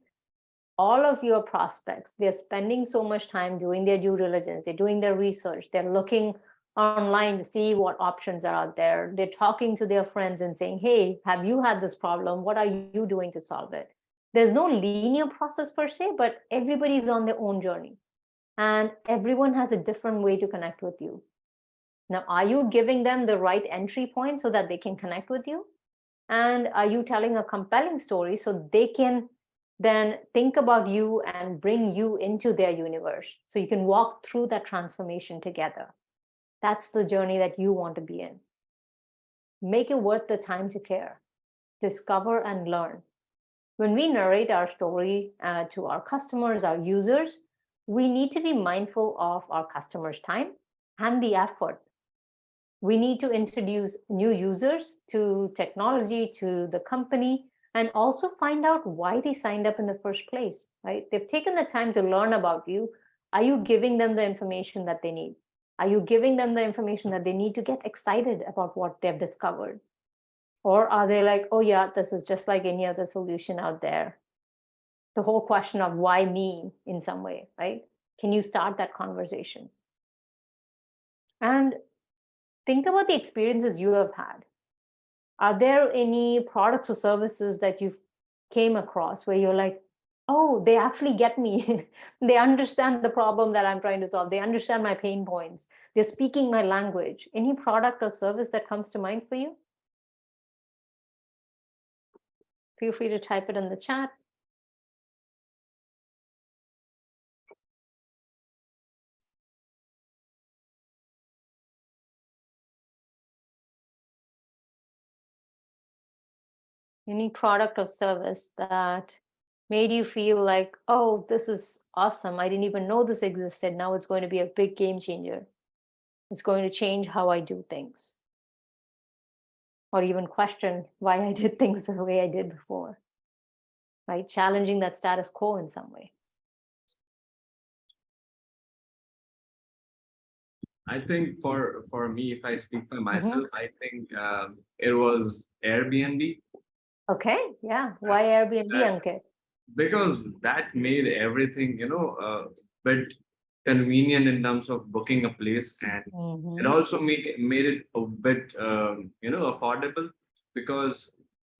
all of your prospects, they're spending so much time doing their due diligence, they're doing their research, they're looking online to see what options are out there. They're talking to their friends and saying, hey, have you had this problem? What are you doing to solve it? There's no linear process per se, but everybody's on their own journey. And everyone has a different way to connect with you. Now, are you giving them the right entry point so that they can connect with you? And are you telling a compelling story so they can then think about you and bring you into their universe so you can walk through that transformation together. That's the journey that you want to be in. Make it worth the time to care, discover and learn. When we narrate our story to our customers, our users, we need to be mindful of our customers' time and the effort. We need to introduce new users to technology, to the company, and also find out why they signed up in the first place, right? They've taken the time to learn about you. Are you giving them the information that they need? Are you giving them the information that they need to get excited about what they've discovered? Or are they like, oh yeah, this is just like any other solution out there? The whole question of why me in some way, right? Can you start that conversation? And think about the experiences you have had. Are there any products or services that you've came across where you're like, oh, they actually get me. They understand the problem that I'm trying to solve. They understand my pain points. They're speaking my language. Any product or service that comes to mind for you? Feel free to type it in the chat. Any product or service that made you feel like, oh, this is awesome. I didn't even know this existed. Now it's going to be a big game changer. It's going to change how I do things. Or even question why I did things the way I did before. Right? Challenging that status quo in some way. I think for me, if I speak for myself, I think it was Airbnb. Okay, yeah. Why Airbnb, Ankit? Because that made everything, bit convenient in terms of booking a place, and it also made it a bit, affordable, because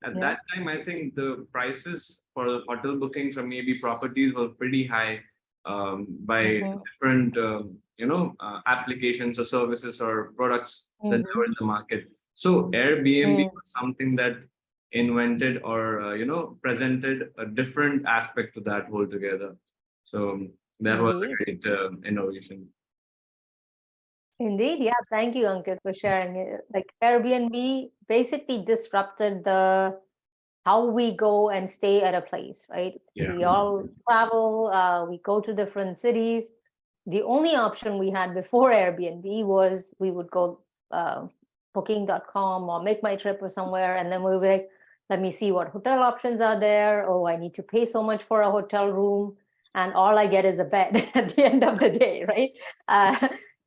at Yeah. that time, I think the prices for the hotel bookings or maybe properties were pretty high, by different, applications or services or products that were in the market. So Airbnb was something that invented or presented a different aspect to that altogether. So that was Indeed. a great innovation. Indeed, yeah. Thank you, Ankit, for sharing it. Like Airbnb basically disrupted the how we go and stay at a place, right? Yeah. We all travel, we go to different cities. The only option we had before Airbnb was we would go booking.com or make my trip or somewhere, and then we would be like, let me see what hotel options are there. Oh, I need to pay so much for a hotel room, and all I get is a bed at the end of the day, right?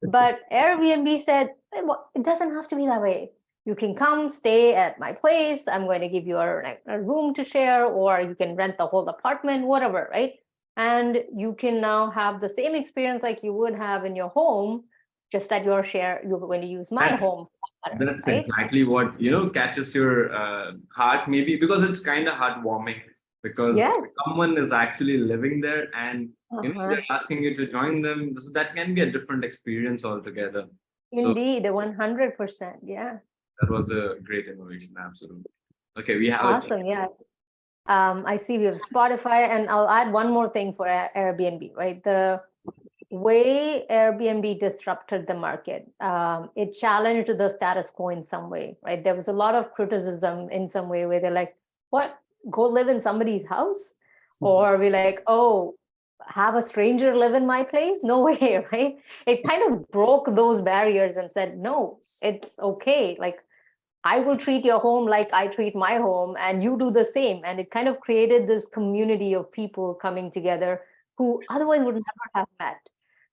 But Airbnb said, it doesn't have to be that way. You can come stay at my place. I'm going to give you a room to share, or you can rent the whole apartment, whatever, right? And you can now have the same experience like you would have in your home, just that you're going to use my That's home. that's Right? exactly what catches your heart, maybe because it's kind of heartwarming, because Yes. someone is actually living there, and Uh-huh. they're asking you to join them. So that can be a different experience altogether. So Indeed, 100%. Yeah. that was a great innovation, absolutely. Okay, we have it. Awesome. Yeah. I see we have Spotify, and I'll add one more thing for Airbnb, right? The way Airbnb disrupted the market, it challenged the status quo in some way, right? There was a lot of criticism in some way where they're like, what, go live in somebody's house? Or we're like, oh, have a stranger live in my place? No way, right? It kind of broke those barriers and said, no, it's okay. Like, I will treat your home like I treat my home, and you do the same. And it kind of created this community of people coming together who otherwise would never have met,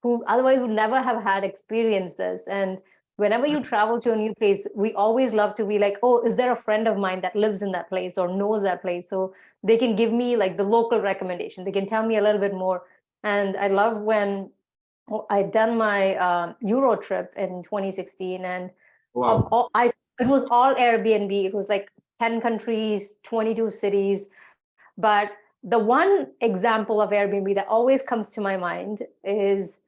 who otherwise would never have had experienced this. And whenever you travel to a new place, we always love to be like, oh, is there a friend of mine that lives in that place or knows that place? So they can give me like the local recommendation. They can tell me a little bit more. And I love when I'd done my Euro trip in 2016, and of Wow. all it was all Airbnb. It was like 10 countries, 22 cities. But the one example of Airbnb that always comes to my mind is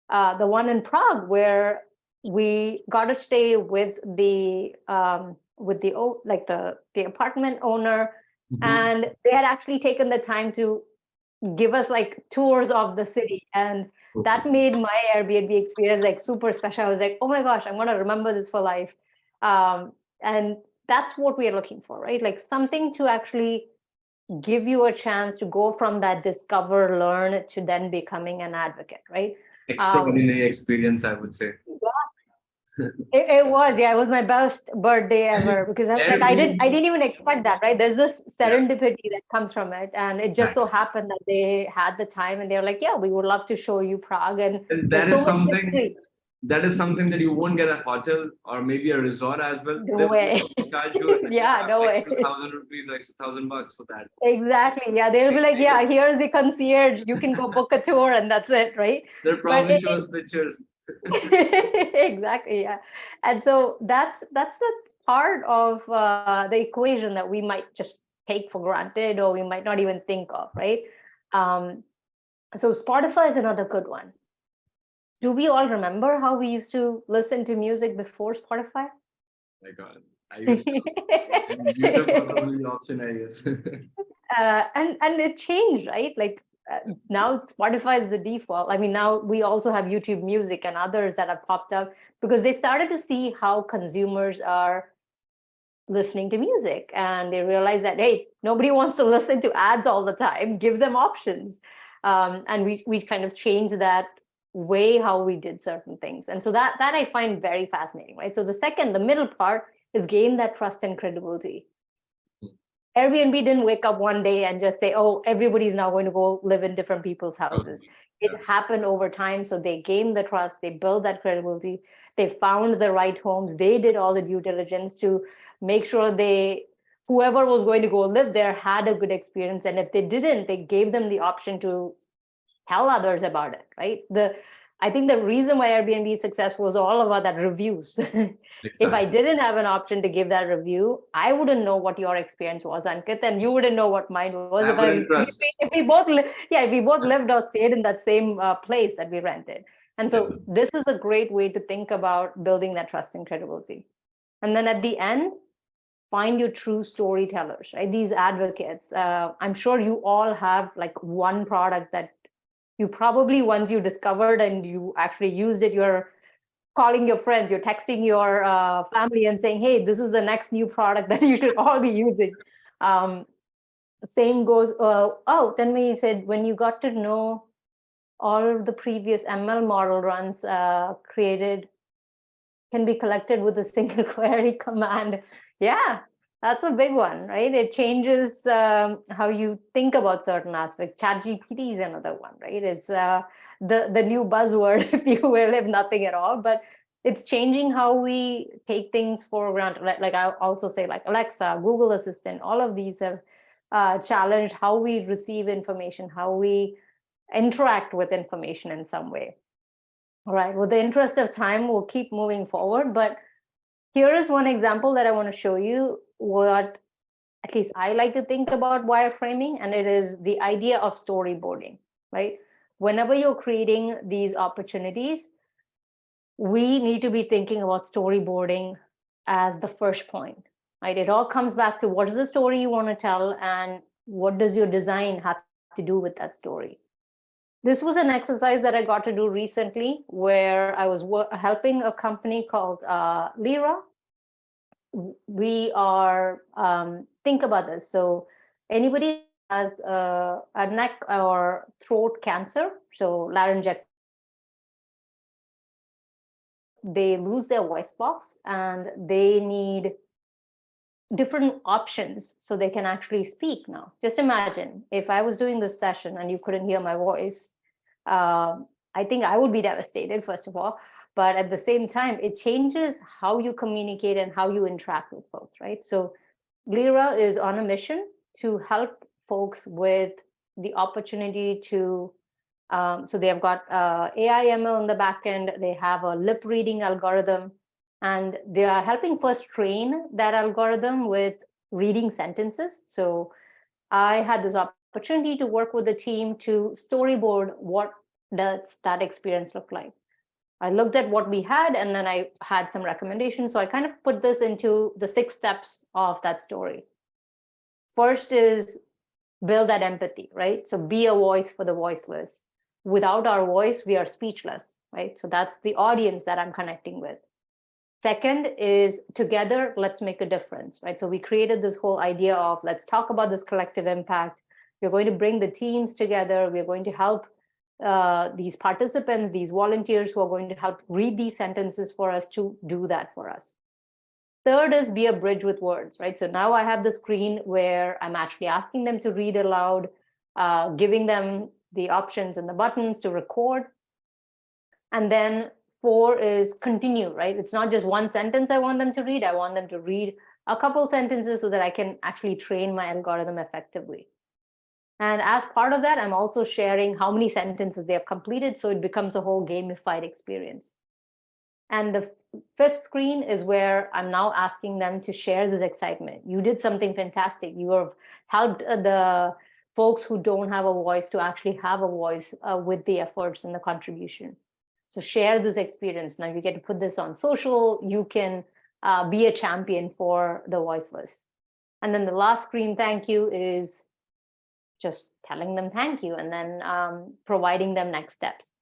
the one in Prague, where we got to stay with the apartment owner. And they had actually taken the time to give us like tours of the city, and that Okay. made my Airbnb experience like super special. I was like, oh my gosh, I'm going to remember this for life. And that's what we are looking for, right? Like something to actually give you a chance to go from that discover, learn to then becoming an advocate, right? Extraordinary experience, I would say. It was, yeah, it was my best birthday ever, because like I Airbnb. didn't even expect that, right? There's this Yeah, serendipity that comes from it, and it just so exactly. happened that they had the time, and they were like, "Yeah, we would love to show you Prague," and And there's so much history. that is something that you won't get a hotel or maybe a resort as well. They No will way. charge you Yeah, no extra way. 1,000 rupees, extra $1,000 for that. Exactly. Yeah, they'll be like, "Yeah, here's the concierge. You can go book a tour, and that's it," right? They'll But probably show us pictures. exactly, yeah. And so that's the part of the equation that we might just take for granted, or we might not even think of, right? um, so Spotify is another good one. Do we all remember how we used to listen to music before Spotify? My God, I used to, and YouTube was the only option, I guess. And it changed, right? Like now Spotify is the default. I mean, now we also have YouTube Music and others that have popped up, because they started to see how consumers are listening to music, and they realize that, hey, nobody wants to listen to ads all the time. Give them options. And we kind of changed that way how we did certain things, and so that I find very fascinating, right? So the middle part is gain that trust and credibility. Airbnb didn't wake up one day and just say, oh, everybody's now going to go live in different people's houses. Okay. It happened over time. So they gained the trust, they built that credibility, they found the right homes, they did all the due diligence to make sure whoever was going to go live there had a good experience. And if they didn't, they gave them the option to tell others about it, right? I think the reason why Airbnb is successful is all about that reviews. If I Exactly. didn't have an option to give that review, I wouldn't know what your experience was, Ankit, and you wouldn't know what mine was. I wouldn't trust. If we both, yeah, if we both lived or stayed in that same place that we rented. And so Definitely. this is a great way to think about building that trust and credibility. And then at the end, find your true storytellers, right? These advocates. I'm sure you all have like one product that you probably, once you discovered and you actually used it, you're calling your friends, you're texting your family and saying, hey, this is the next new product that you should all be using. um, Same goes, oh, then we said, when you got to know all the previous ML model runs created can be collected with a single query command. Yeah, that's a big one, right? It changes how you think about certain aspects. ChatGPT is another one, right? It's the new buzzword, if you will, if nothing at all. But it's changing how we take things for granted. Like I also say, like Alexa, Google Assistant, all of these have challenged how we receive information, how we interact with information in some way. All right, with the interest of time, we'll keep moving forward. But here is one example that I want to show you what at least I like to think about wireframing, and it is the idea of storyboarding, right? Whenever you're creating these opportunities, we need to be thinking about storyboarding as the first point, right? It all comes back to what is the story you want to tell, and what does your design have to do with that story? This was an exercise that I got to do recently, where I was helping a company called Lira. We are, think about this. So anybody that has a neck or throat cancer, so laryngectomy, they lose their voice box and they need different options so they can actually speak now. Just imagine if I was doing this session and you couldn't hear my voice. I think I would be devastated, first of all. But at the same time, it changes how you communicate and how you interact with folks, right? So Lira is on a mission to help folks with the opportunity to, so they have got AI ML in the back end, they have a lip reading algorithm, and they are helping first train that algorithm with reading sentences. So I had this opportunity to work with the team to storyboard what does that experience look like. I looked at what we had, and then I had some recommendations. So I kind of put this into the 6 steps of that story. First is build that empathy, right? So be a voice for the voiceless. Without our voice, we are speechless, right? So that's the audience that I'm connecting with. Second is together, let's make a difference, right? So we created this whole idea of let's talk about this collective impact. We're going to bring the teams together. We're going to help these participants, these volunteers who are going to help read these sentences for us to do that for us. Third is be a bridge with words, right? So now I have the screen where I'm actually asking them to read aloud, giving them the options and the buttons to record. And then 4 is continue, right? It's not just one sentence I want them to read. I want them to read a couple sentences so that I can actually train my algorithm effectively. And as part of that, I'm also sharing how many sentences they have completed, so it becomes a whole gamified experience. And the fifth screen is where I'm now asking them to share this excitement. You did something fantastic. You have helped the folks who don't have a voice to actually have a voice with the efforts and the contribution. So share this experience. Now you get to put this on social. You can be a champion for the voiceless. And then the last screen, thank you, is just telling them thank you and then providing them next steps.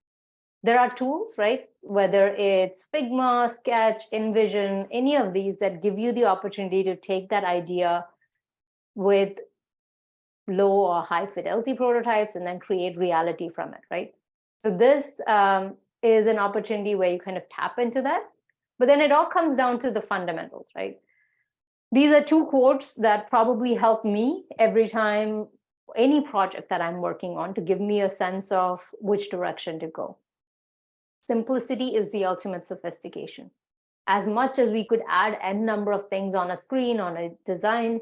There are tools, right? Whether it's Figma, Sketch, InVision, any of these that give you the opportunity to take that idea with low or high fidelity prototypes and then create reality from it, right? So this is an opportunity where you kind of tap into that. But then it all comes down to the fundamentals, right? These are 2 quotes that probably help me every time any project that I'm working on to give me a sense of which direction to go. Simplicity is the ultimate sophistication. As much as we could add n number of things on a screen, on a design,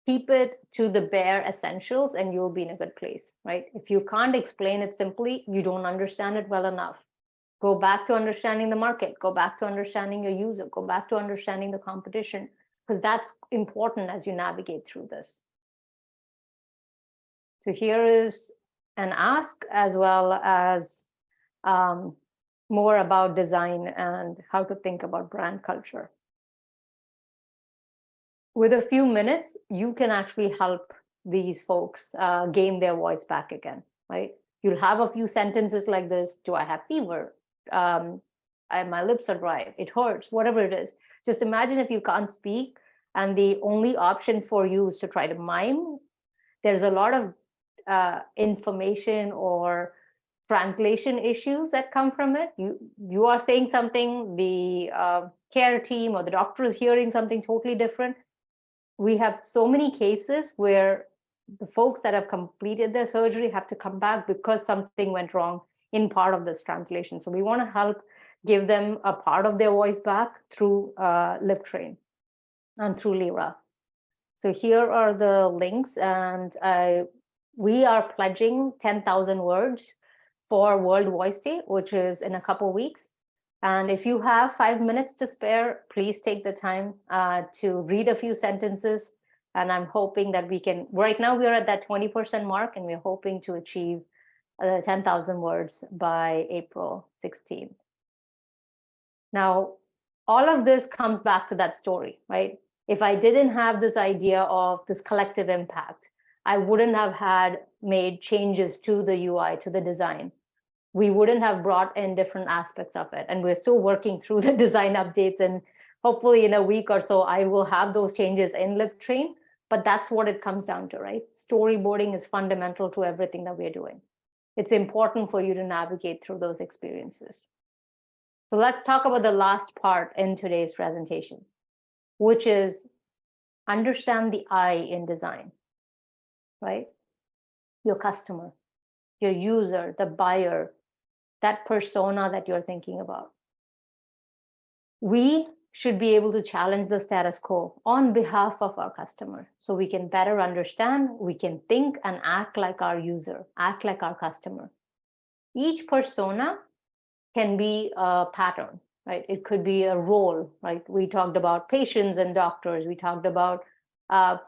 keep it to the bare essentials and you'll be in a good place, right? If you can't explain it simply, you don't understand it well enough. Go back to understanding the market, go back to understanding your user, go back to understanding the competition, because that's important as you navigate through this. So here is an ask as well as more about design and how to think about brand culture. With a few minutes, you can actually help these folks gain their voice back again, right? You'll have a few sentences like this. Do I have fever? My lips are dry. It hurts, whatever it is. Just imagine if you can't speak and the only option for you is to try to mime. There's a lot of information or translation issues that come from it. You are saying something, the care team or the doctor is hearing something totally different. We have so many cases where the folks that have completed their surgery have to come back because something went wrong in part of this translation. So we want to help give them a part of their voice back through LipTrain and through Lyra. So here are the links, and we are pledging 10,000 words for World Voice Day, which is in a couple of weeks. And if you have 5 minutes to spare, please take the time to read a few sentences. And I'm hoping that we can, right now we're at that 20% mark, and we're hoping to achieve 10,000 words by April 16th. Now, all of this comes back to that story, right? If I didn't have this idea of this collective impact, I wouldn't have had made changes to the UI, to the design. We wouldn't have brought in different aspects of it. And we're still working through the design updates. And hopefully in a week or so, I will have those changes in LipTrain. But that's what it comes down to, right? Storyboarding is fundamental to everything that we're doing. It's important for you to navigate through those experiences. So let's talk about the last part in today's presentation, which is understand the I in design, right? Your customer, your user, the buyer, that persona that you're thinking about. We should be able to challenge the status quo on behalf of our customer so we can better understand, we can think and act like our user, act like our customer. Each persona can be a pattern, right? It could be a role, right? We talked about patients and doctors. We talked about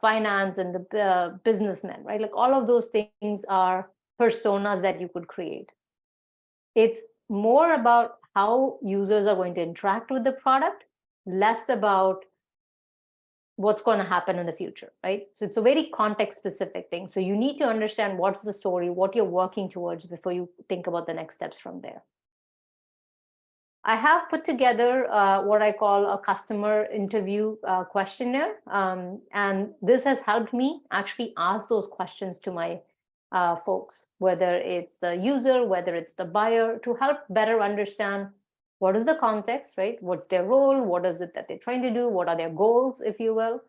finance and the businessmen, right? Like all of those things are personas that you could create. It's more about how users are going to interact with the product, less about what's going to happen in the future, right? So it's a very context specific thing. So you need to understand what's the story, what you're working towards before you think about the next steps from there. I have put together what I call a customer interview questionnaire. And this has helped me actually ask those questions to my folks, whether it's the user, whether it's the buyer, to help better understand what is the context, right? What's their role? What is it that they're trying to do? What are their goals, if you will?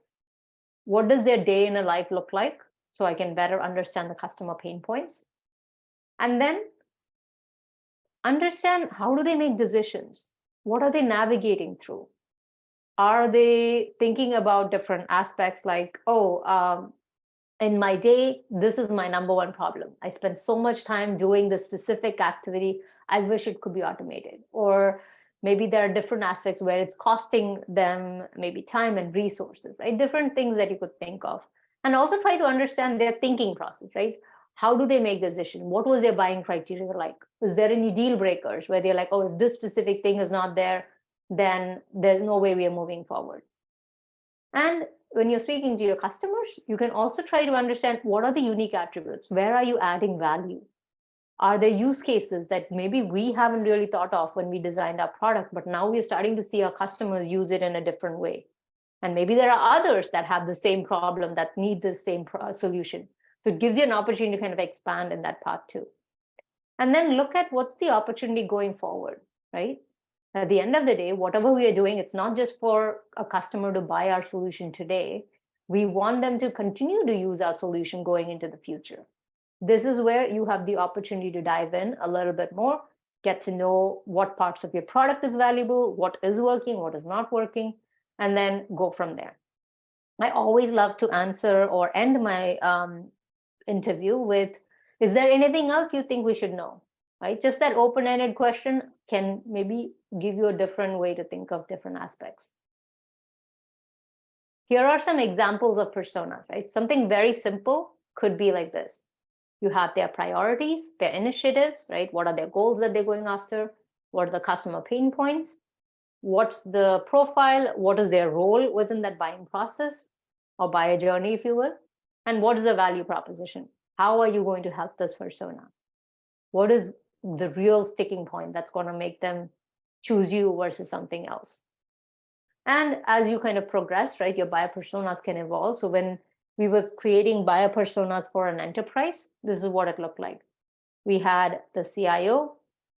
What does their day in a life look like? So I can better understand the customer pain points. And then understand, how do they make decisions? What are they navigating through? Are they thinking about different aspects like, in my day, this is my number one problem. I spend so much time doing this specific activity. I wish it could be automated. Or maybe there are different aspects where it's costing them maybe time and resources, right? Different things that you could think of. And also try to understand their thinking process, right? How do they make the decision? What was their buying criteria like? Is there any deal breakers where they're like, oh, if this specific thing is not there, then there's no way we are moving forward. And when you're speaking to your customers, you can also try to understand, what are the unique attributes? Where are you adding value? Are there use cases that maybe we haven't really thought of when we designed our product, but now we're starting to see our customers use it in a different way? And maybe there are others that have the same problem that need the same solution. So it gives you an opportunity to kind of expand in that path too. And then look at what's the opportunity going forward, right? At the end of the day, whatever we are doing, it's not just for a customer to buy our solution today. We want them to continue to use our solution going into the future. This is where you have the opportunity to dive in a little bit more, get to know what parts of your product is valuable, what is working, what is not working, and then go from there. I always love to answer or end my interview with, is there anything else you think we should know? Right? Just that open-ended question can maybe give you a different way to think of different aspects. Here are some examples of personas, right? Something very simple could be like this. You have their priorities, their initiatives, right? What are their goals that they're going after? What are the customer pain points? What's the profile? What is their role within that buying process or buyer journey, if you will? And what is the value proposition? How are you going to help this persona? What is the real sticking point that's going to make them choose you versus something else? And as you kind of progress, right, your buyer personas can evolve. So when we were creating buyer personas for an enterprise, this is what it looked like. We had the CIO,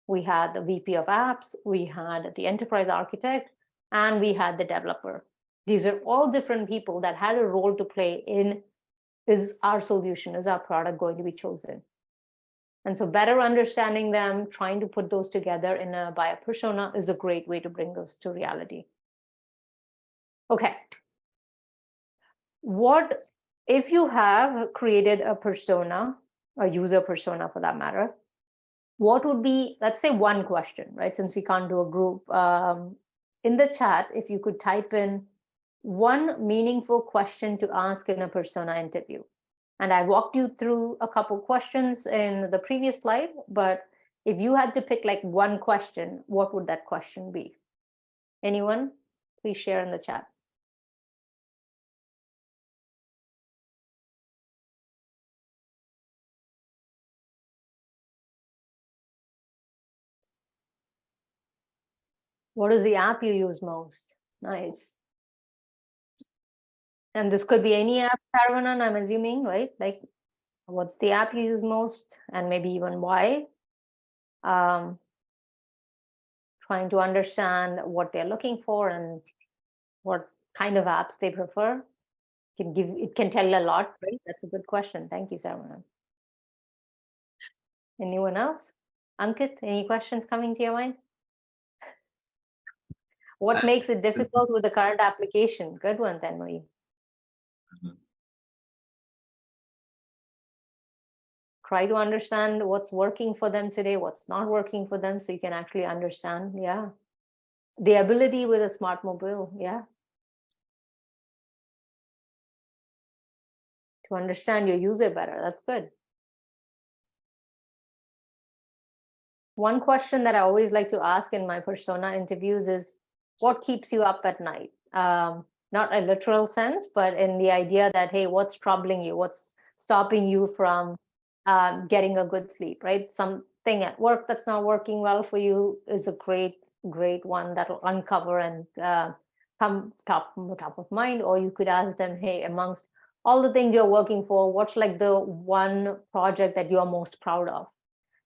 we had the VP of apps, we had the enterprise architect, and we had the developer. These are all different people that had a role to play in, is our solution, is our product going to be chosen? And so better understanding them, trying to put those together in a buyer persona is a great way to bring those to reality. Okay. What if you have created a persona, a user persona for that matter, what would be, let's say, one question, right? Since we can't do a group, in the chat, if you could type in one meaningful question to ask in a persona interview. And I walked you through a couple questions in the previous slide, but if you had to pick like one question, what would that question be? Anyone? Please share in the chat. What is the app you use most? Nice. And this could be any app, Saravanan, I'm assuming, right? Like, what's the app you use most, and maybe even why? Trying to understand what they're looking for and what kind of apps they prefer. It can tell a lot, right? That's a good question. Thank you, Saravanan. Anyone else? Ankit, any questions coming to your mind? What makes it difficult with the current application? Good one, Tanmay. Try to understand what's working for them today, what's not working for them, so you can actually understand, yeah. The ability with a smart mobile, yeah. To understand your user better, that's good. One question that I always like to ask in my persona interviews is, what keeps you up at night? not a literal sense, but in the idea that, hey, what's troubling you? What's stopping you from getting a good sleep, right? Something at work that's not working well for you is a great one that will uncover and come top of mind. Or you could ask them, hey, amongst all the things you're working for, what's like the one project that you're most proud of?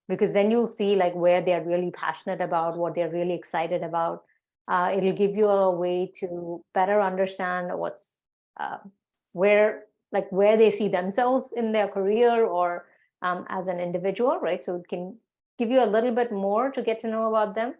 Because then you'll see like where they're really passionate about, what they're really excited about. It'll give you a way to better understand what's where they see themselves in their career or as an individual, right? So it can give you a little bit more to get to know about them.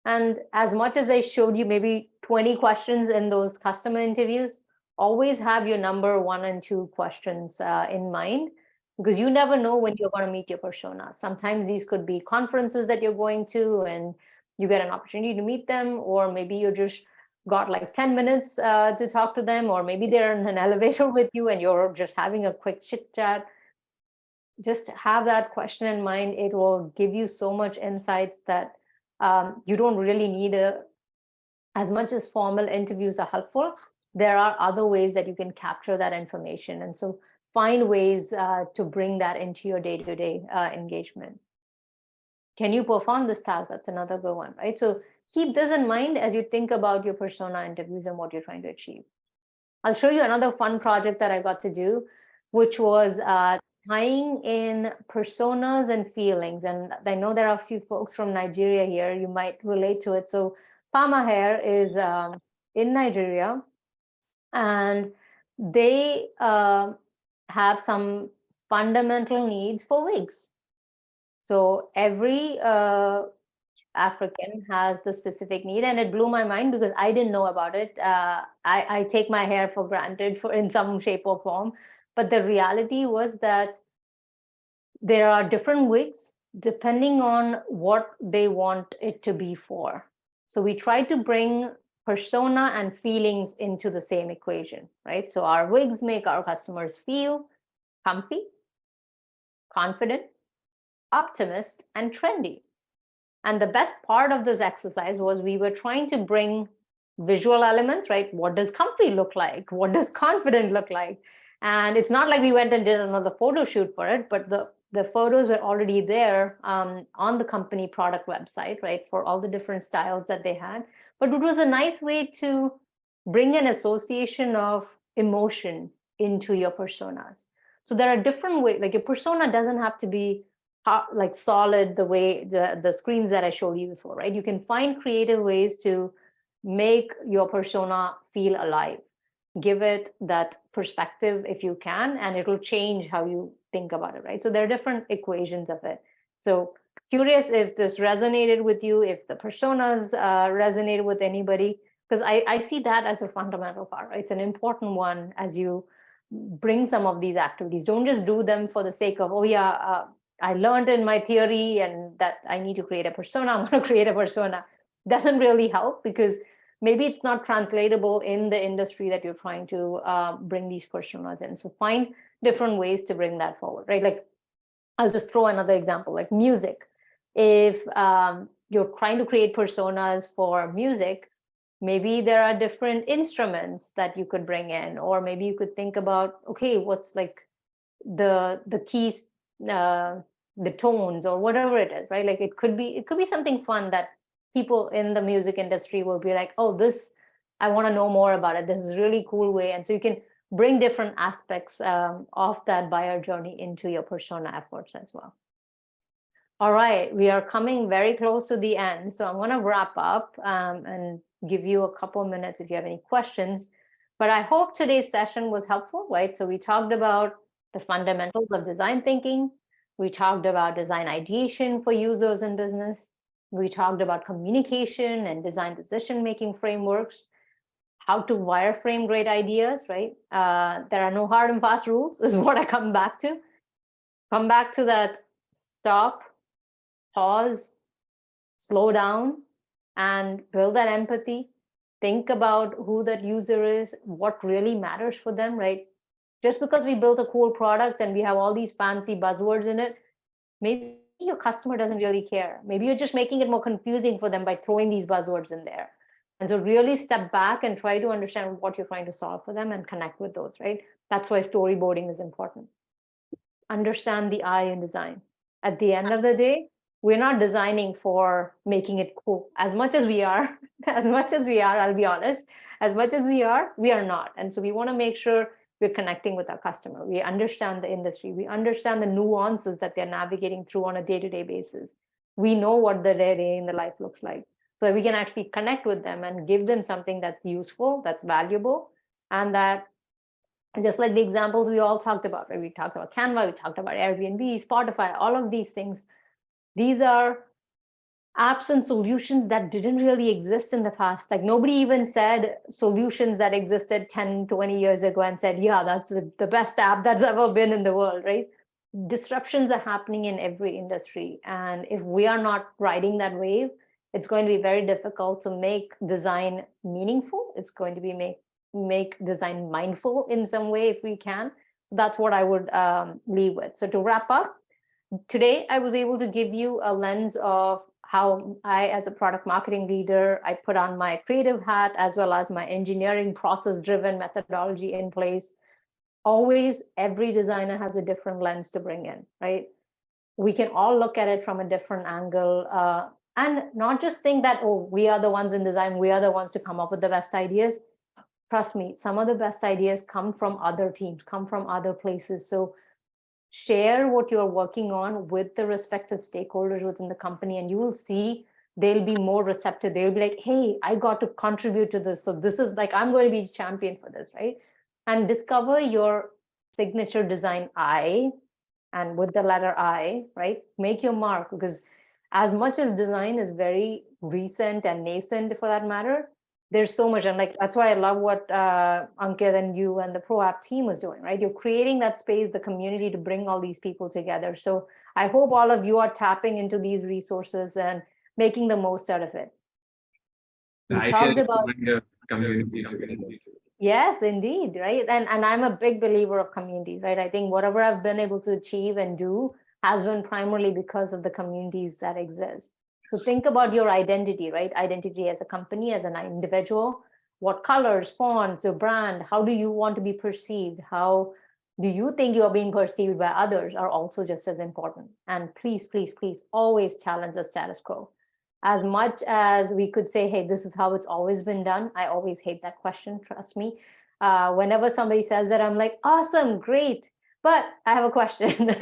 And as much as I showed you maybe 20 questions in those customer interviews, always have your number 1 and 2 questions in mind, because you never know when you're going to meet your persona. Sometimes these could be conferences that you're going to and you get an opportunity to meet them, or maybe you just got like 10 minutes to talk to them, or maybe they're in an elevator with you and you're just having a quick chit chat. Just have that question in mind. It will give you so much insights that you don't really need as much as formal interviews are helpful. There are other ways that you can capture that information. And so find ways to bring that into your day-to-day engagement. Can you perform this task? That's another good one, right? So keep this in mind as you think about your persona interviews and what you're trying to achieve. I'll show you another fun project that I got to do, which was tying in personas and feelings. And I know there are a few folks from Nigeria here, you might relate to it. So Pama Hair is in Nigeria, and they have some fundamental needs for wigs. So every African has the specific need, and it blew my mind because I didn't know about it. I take my hair for granted in some shape or form, but the reality was that there are different wigs depending on what they want it to be for. So we try to bring persona and feelings into the same equation, right? So our wigs make our customers feel comfy, confident, optimist, and trendy. And the best part of this exercise was we were trying to bring visual elements, right? What does comfy look like? What does confident look like? And it's not like we went and did another photo shoot for it, but the photos were already there on the company product website, right? For all the different styles that they had. But it was a nice way to bring an association of emotion into your personas. So there are different ways, like your persona doesn't have to be like solid the way the screens that I showed you before, right? You can find creative ways to make your persona feel alive. Give it that perspective if you can, and it will change how you think about it, right? So there are different equations of it. So curious if this resonated with you, if the personas resonated with anybody, because I see that as a fundamental part, right? It's an important one as you bring some of these activities. Don't just do them for the sake of, oh yeah, I learned in my theory and that I need to create a persona, I'm going to create a persona. Doesn't really help because maybe it's not translatable in the industry that you're trying to bring these personas in. So find different ways to bring that forward, right? Like I'll just throw another example, like music. If you're trying to create personas for music, maybe there are different instruments that you could bring in, or maybe you could think about, okay, what's like the keys, the tones, or whatever it is, right? Like it could be something fun that people in the music industry will be like, oh, this, I want to know more about it. This is a really cool way. And so you can bring different aspects of that buyer journey into your persona efforts as well. All right, we are coming very close to the end. So I'm going to wrap up and give you a couple of minutes if you have any questions. But I hope today's session was helpful, right? So we talked about the fundamentals of design thinking. We talked about design ideation for users in business. We talked about communication and design decision-making frameworks, how to wireframe great ideas, right? There are no hard and fast rules is what I come back to. Come back to that stop, pause, slow down, and build that empathy. Think about who that user is, what really matters for them, right? Just because we built a cool product and we have all these fancy buzzwords in it, maybe your customer doesn't really care. Maybe you're just making it more confusing for them by throwing these buzzwords in there. And so really step back and try to understand what you're trying to solve for them and connect with those, right? That's why storyboarding is important. Understand the I in design. At the end of the day, we're not designing for making it cool. As much as we are, I'll be honest, as much as we are not. And so we want to make sure we're connecting with our customer. We understand the industry. We understand the nuances that they're navigating through on a day-to-day basis. We know what the day in the life looks like. So we can actually connect with them and give them something that's useful, that's valuable, and that, just like the examples we all talked about, right? We talked about Canva, we talked about Airbnb, Spotify, all of these things. These are apps and solutions that didn't really exist in the past. Like nobody even said solutions that existed 10, 20 years ago and said, yeah, that's the best app that's ever been in the world, right? Disruptions are happening in every industry. And if we are not riding that wave, it's going to be very difficult to make design meaningful. It's going to be make design mindful in some way if we can. So that's what I would leave with. So to wrap up, today I was able to give you a lens of how I, as a product marketing leader, I put on my creative hat as well as my engineering process-driven methodology in place. Always, every designer has a different lens to bring in, right? We can all look at it from a different angle, and not just think that, oh, we are the ones in design, we are the ones to come up with the best ideas. Trust me, some of the best ideas come from other teams, come from other places. So share what you're working on with the respective stakeholders within the company, and you will see they'll be more receptive. They'll be like, hey, I got to contribute to this. So this is like, I'm going to be champion for this, right? And discover your signature design I, and with the letter I, right? Make your mark, because as much as design is very recent and nascent for that matter, there's so much. And like, that's why I love what Ankit and you and the ProApp team was doing, right? You're creating that space, the community, to bring all these people together. So I hope all of you are tapping into these resources and making the most out of it. The We idea talked is to about bring the community together. yes, indeed, right? And I'm a big believer of communities, right? I think whatever I've been able to achieve and do has been primarily because of the communities that exist. So think about your identity, right? Identity as a company, as an individual. What colors, fonts, your brand, how do you want to be perceived? How do you think you are being perceived by others are also just as important. And please, please, please always challenge the status quo. As much as we could say, hey, this is how it's always been done, I always hate that question, trust me. Whenever somebody says that, I'm like, awesome, great, but I have a question.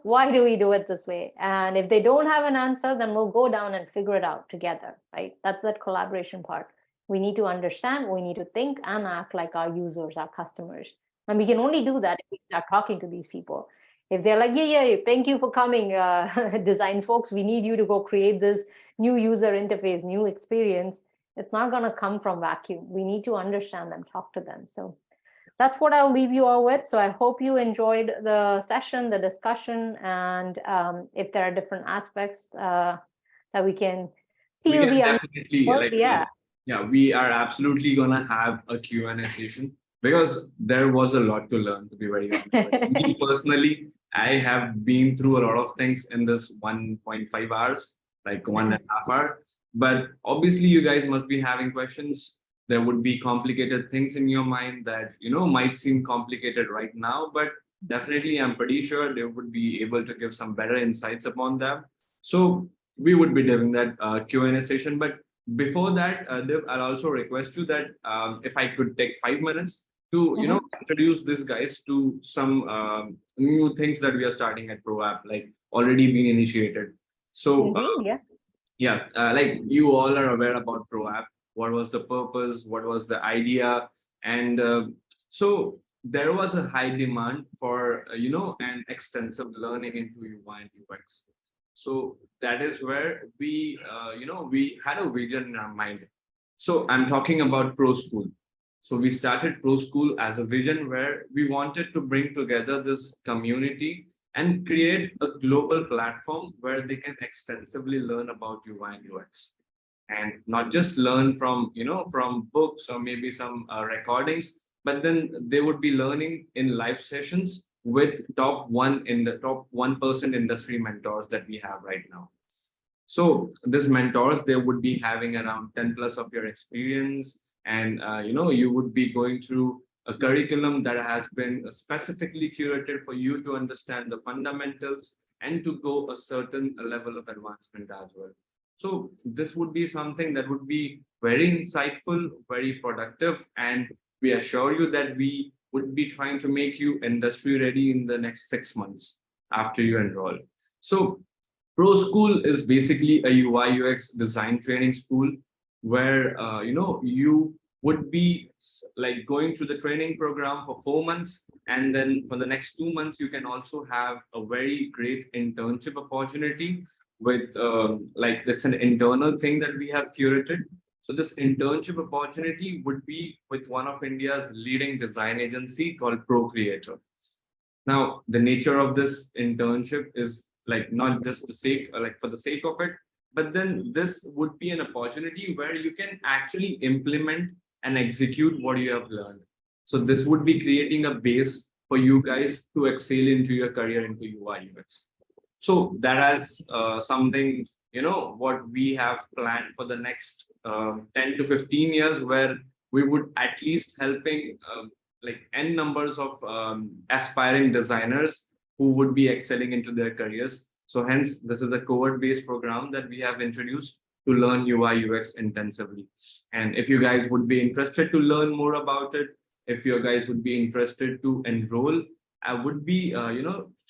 Why do we do it this way? And if they don't have an answer, then we'll go down and figure it out together, right? That's that collaboration part. We need to understand, we need to think and act like our users, our customers. And we can only do that if we start talking to these people. If they're like, yeah, thank you for coming, design folks, we need you to go create this new user interface, new experience, it's not going to come from vacuum. We need to understand them, talk to them. So that's what I'll leave you all with. So I hope you enjoyed the session, the discussion, and if there are different aspects that we can We peel can the definitely onion. Yeah. yeah, we are absolutely gonna have a Q&A session because there was a lot to learn, to be very honest. Like, me personally, I have been through a lot of things in this 1.5 hours, like 1.5 hours. But obviously, you guys must be having questions. There would be complicated things in your mind that might seem complicated right now, but definitely, I'm pretty sure they would be able to give some better insights upon them. So we would be doing that Q&A session, but before that, Dev, I'll also request you that if I could take 5 minutes to introduce these guys to some new things that we are starting at ProApp, like already being initiated. So like you all are aware about ProApp. What was the purpose? What was the idea? And so there was a high demand for an extensive learning into UI and UX. So that is where we had a vision in our mind. So I'm talking about Pro School. So we started Pro School as a vision where we wanted to bring together this community and create a global platform where they can extensively learn about UI and UX. And not just learn from books or maybe some recordings, but then they would be learning in live sessions with top 1% industry mentors that we have right now. So these mentors, they would be having around 10 plus of your experience, and you would be going through a curriculum that has been specifically curated for you to understand the fundamentals and to go a certain level of advancement as well. So this would be something that would be very insightful, very productive, and we assure you that we would be trying to make you industry ready in the next 6 months after you enroll. So Pro School is basically a UI UX design training school where you would be like going through the training program for 4 months, and then for the next 2 months you can also have a very great internship opportunity with like that's an internal thing that we have curated. So this internship opportunity would be with one of India's leading design agency called Procreator. Now, the nature of this internship is like not just the sake, like for the sake of it, but then this would be an opportunity where you can actually implement and execute what you have learned. So this would be creating a base for you guys to excel into your career into UI UX. So that has something, what we have planned for the next 10 to 15 years, where we would at least helping like n numbers of aspiring designers who would be excelling into their careers. So hence, this is a cohort-based program that we have introduced to learn UI UX intensively. And if you guys would be interested to learn more about it, if you guys would be interested to enroll, I would be,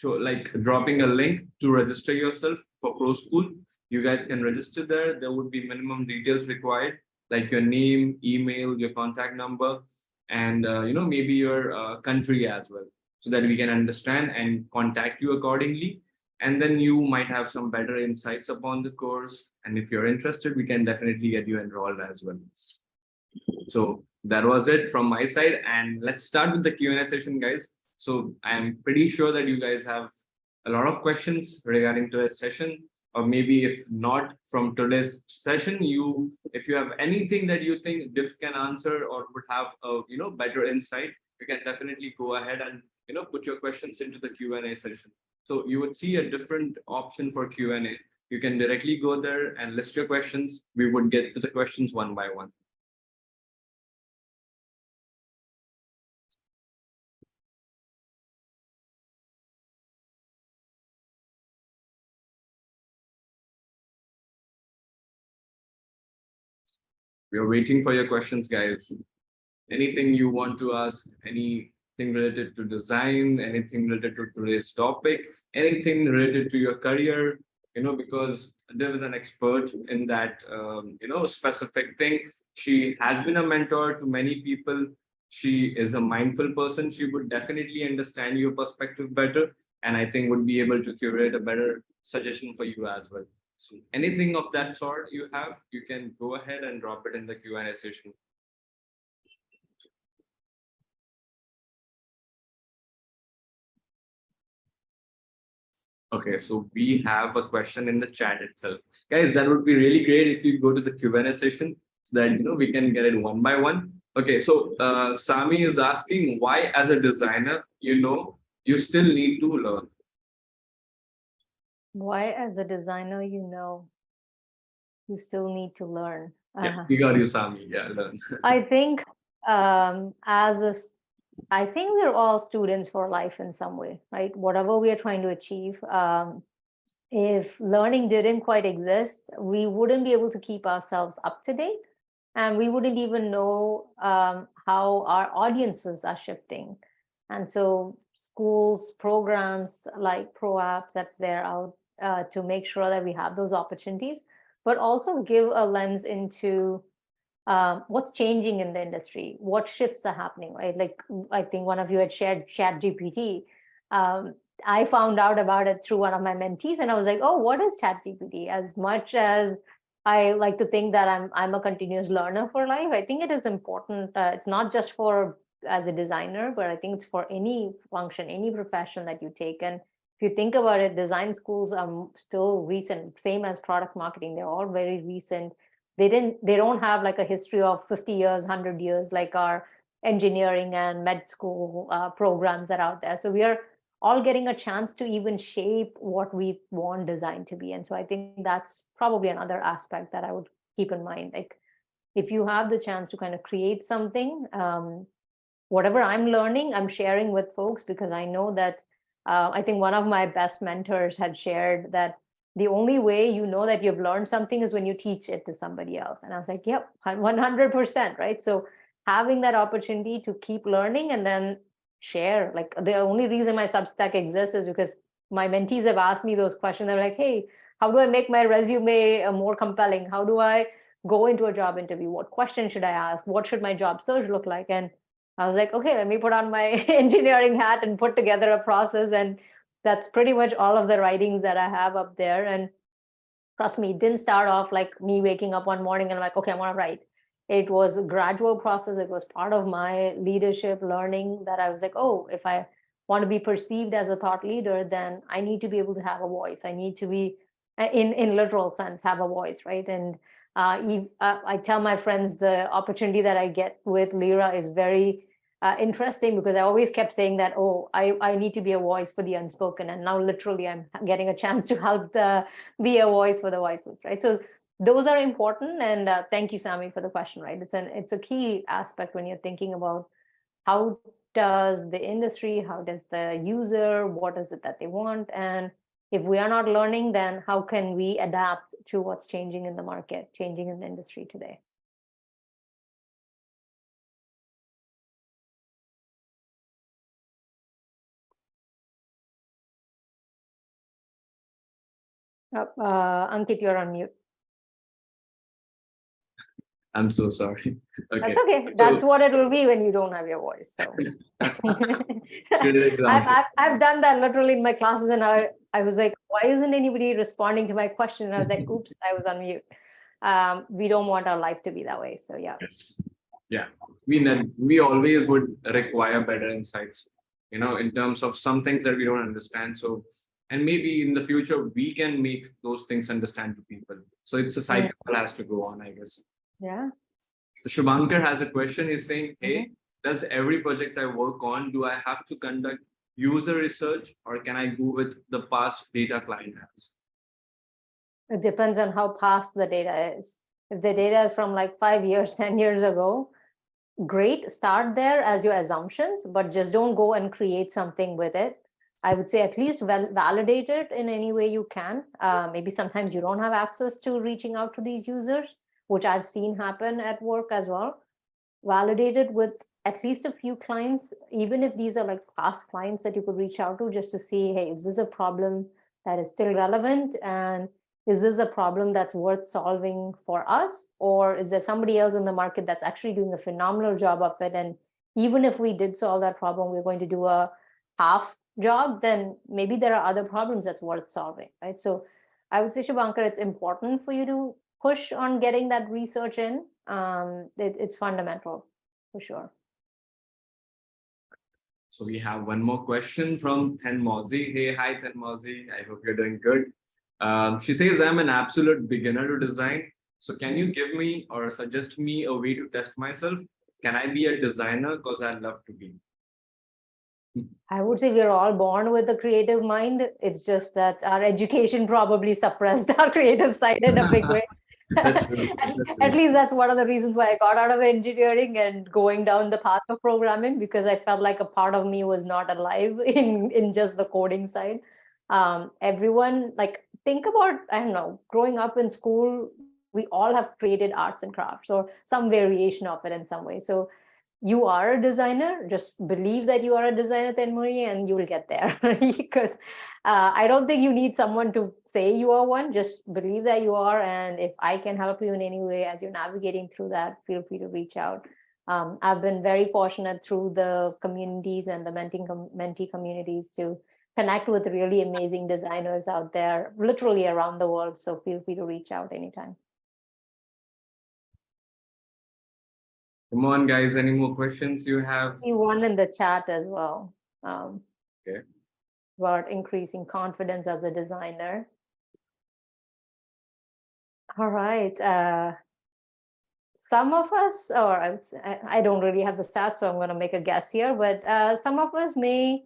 like dropping a link to register yourself for Pro School. You guys can register there. There would be minimum details required, like your name, email, your contact number, and maybe your country as well, so that we can understand and contact you accordingly. And then you might have some better insights upon the course. And if you're interested, we can definitely get you enrolled as well. So that was it from my side. And let's start with the Q&A session, guys. So I'm pretty sure that you guys have a lot of questions regarding today's session, or maybe if not from today's session, if you have anything that you think Div can answer or would have a better insight, you can definitely go ahead and put your questions into the Q&A session. So you would see a different option for Q&A. You can directly go there and list your questions. We would get to the questions one by one. We are waiting for your questions, guys. Anything you want to ask, anything related to design, anything related to today's topic, anything related to your career, because there is an expert in that, specific thing. She has been a mentor to many people. She is a mindful person. She would definitely understand your perspective better, and I think would be able to curate a better suggestion for you as well. So anything of that sort you have, you can go ahead and drop it in the Q&A session. Okay, so we have a question in the chat itself. Guys, that would be really great if you go to the Q&A session so that we can get it one by one. Okay, so Sami is asking why as a designer, you still need to learn. Why as a designer, you still need to learn. Yeah, we got you, Sami. Yeah, learn. I think I think we're all students for life in some way, right? Whatever we are trying to achieve. If learning didn't quite exist, we wouldn't be able to keep ourselves up to date, and we wouldn't even know how our audiences are shifting. And so schools, programs like ProApp that's there out to make sure that we have those opportunities, but also give a lens into what's changing in the industry, what shifts are happening, right? Like I think one of you had shared ChatGPT. I found out about it through one of my mentees, and I was like, "Oh, what is ChatGPT?" As much as I like to think that I'm a continuous learner for life, I think it is important. It's not just for as a designer, but I think it's for any function, any profession that you take. And if you think about it, design schools are still recent, same as product marketing. They're all very recent. They don't have like a history of 50 years, 100 years like our engineering and med school programs that are out there. So we are all getting a chance to even shape what we want design to be. And so I think that's probably another aspect that I would keep in mind. Like, if you have the chance to kind of create something, whatever I'm learning, I'm sharing with folks, because I know that I think one of my best mentors had shared that the only way you know that you've learned something is when you teach it to somebody else. And I was like, yep, 100%, right? So having that opportunity to keep learning and then share, like, the only reason my Substack exists is because my mentees have asked me those questions. They're like, hey, how do I make my resume more compelling? How do I go into a job interview? What questions should I ask? What should my job search look like? And I was like, okay, let me put on my engineering hat and put together a process. And that's pretty much all of the writings that I have up there. And trust me, it didn't start off like me waking up one morning and I'm like, okay, I want to write. It was a gradual process. It was part of my leadership learning that I was like, oh, if I want to be perceived as a thought leader, then I need to be able to have a voice. I need to be, in literal sense, have a voice, right? And I tell my friends the opportunity that I get with Lyra is very interesting, because I always kept saying that, oh, I need to be a voice for the unspoken. And now literally I'm getting a chance to help be a voice for the voiceless, right? So those are important. And thank you, Sammy, for the question, right? It's a key aspect when you're thinking about how does the industry, how does the user, what is it that they want? And if we are not learning, then how can we adapt to what's changing in the market, changing in the industry today? Ankit, you're on mute. I'm so sorry. Okay. That's okay. That's what it will be when you don't have your voice. So I've done that literally in my classes, and I was like, why isn't anybody responding to my question? And I was like, oops, I was on mute. We don't want our life to be that way. So yeah. Yes. Yeah. We always would require better insights, in terms of some things that we don't understand. So, and maybe in the future we can make those things understand to people. So it's a cycle that has to go on, I guess. Yeah. So Shubhankar has a question. He's saying, hey, does every project I work on, do I have to conduct user research, or can I go with the past data client has? It depends on how past the data is. If the data is from like 5 years, 10 years ago, great, start there as your assumptions, but just don't go and create something with it. I would say at least validate it in any way you can. Maybe sometimes you don't have access to reaching out to these users, which I've seen happen at work as well. Validate it with at least a few clients, even if these are like past clients that you could reach out to, just to see, hey, is this a problem that is still relevant? And is this a problem that's worth solving for us? Or is there somebody else in the market that's actually doing a phenomenal job of it? And even if we did solve that problem, we're going to do a half job, then maybe there are other problems that's worth solving, right? So I would say, Shubhankar, it's important for you to push on getting that research in. It's fundamental for sure. So we have one more question from Tenmozi. Hey, hi Tenmozi. I hope you're doing good. She says, I'm an absolute beginner to design. So can you give me or suggest me a way to test myself? Can I be a designer? Because I'd love to be. I would say we're all born with a creative mind. It's just that our education probably suppressed our creative side in a big way. At least that's one of the reasons why I got out of engineering and going down the path of programming, because I felt like a part of me was not alive in just the coding side. Everyone, like, think about, I don't know, growing up in school, we all have created arts and crafts or some variation of it in some way. So you are a designer, just believe that you are a designer, Tenmuri, and you will get there. Because I don't think you need someone to say you are one. Just believe that you are. And if I can help you in any way as you're navigating through that, feel free to reach out. I've been very fortunate through the communities and the mentee communities to connect with really amazing designers out there, literally around the world. So feel free to reach out anytime. Come on, guys. Any more questions you have? See one in the chat as well. Okay. About increasing confidence as a designer. All right. Some of us, or I don't really have the stats, so I'm going to make a guess here, but some of us may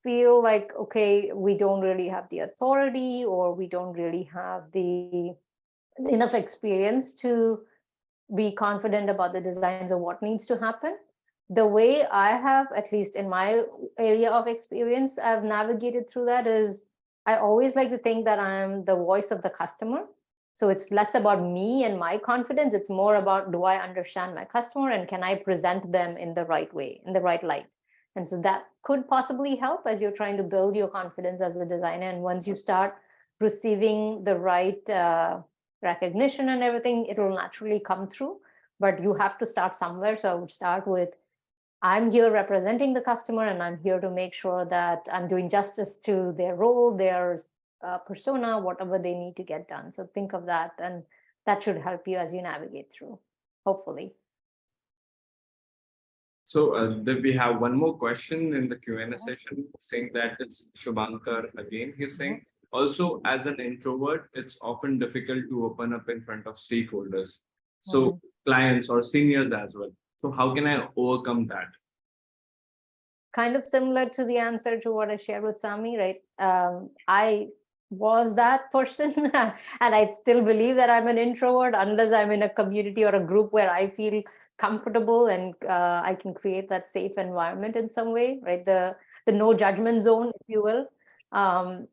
feel like, okay, we don't really have the authority, or we don't really have the enough experience to be confident about the designs of what needs to happen. The way I have, at least in my area of experience, I've navigated through that is I always like to think that I'm the voice of the customer. So it's less about me and my confidence. It's more about, do I understand my customer and can I present them in the right way, in the right light? And so that could possibly help as you're trying to build your confidence as a designer. And once you start receiving the right recognition and everything, it will naturally come through. But you have to start somewhere. So I would start with, I'm here representing the customer, and I'm here to make sure that I'm doing justice to their role, their persona, whatever they need to get done. So think of that, and that should help you as you navigate through, hopefully. So we have one more question in the Q&A session, saying that it's Shubhankar again. He's saying, also as an introvert, it's often difficult to open up in front of stakeholders. So clients or seniors as well. So how can I overcome that? Kind of similar to the answer to what I shared with Sami, right? I was that person and I still believe that I'm an introvert unless I'm in a community or a group where I feel comfortable and I can create that safe environment in some way, right? The no judgment zone, if you will.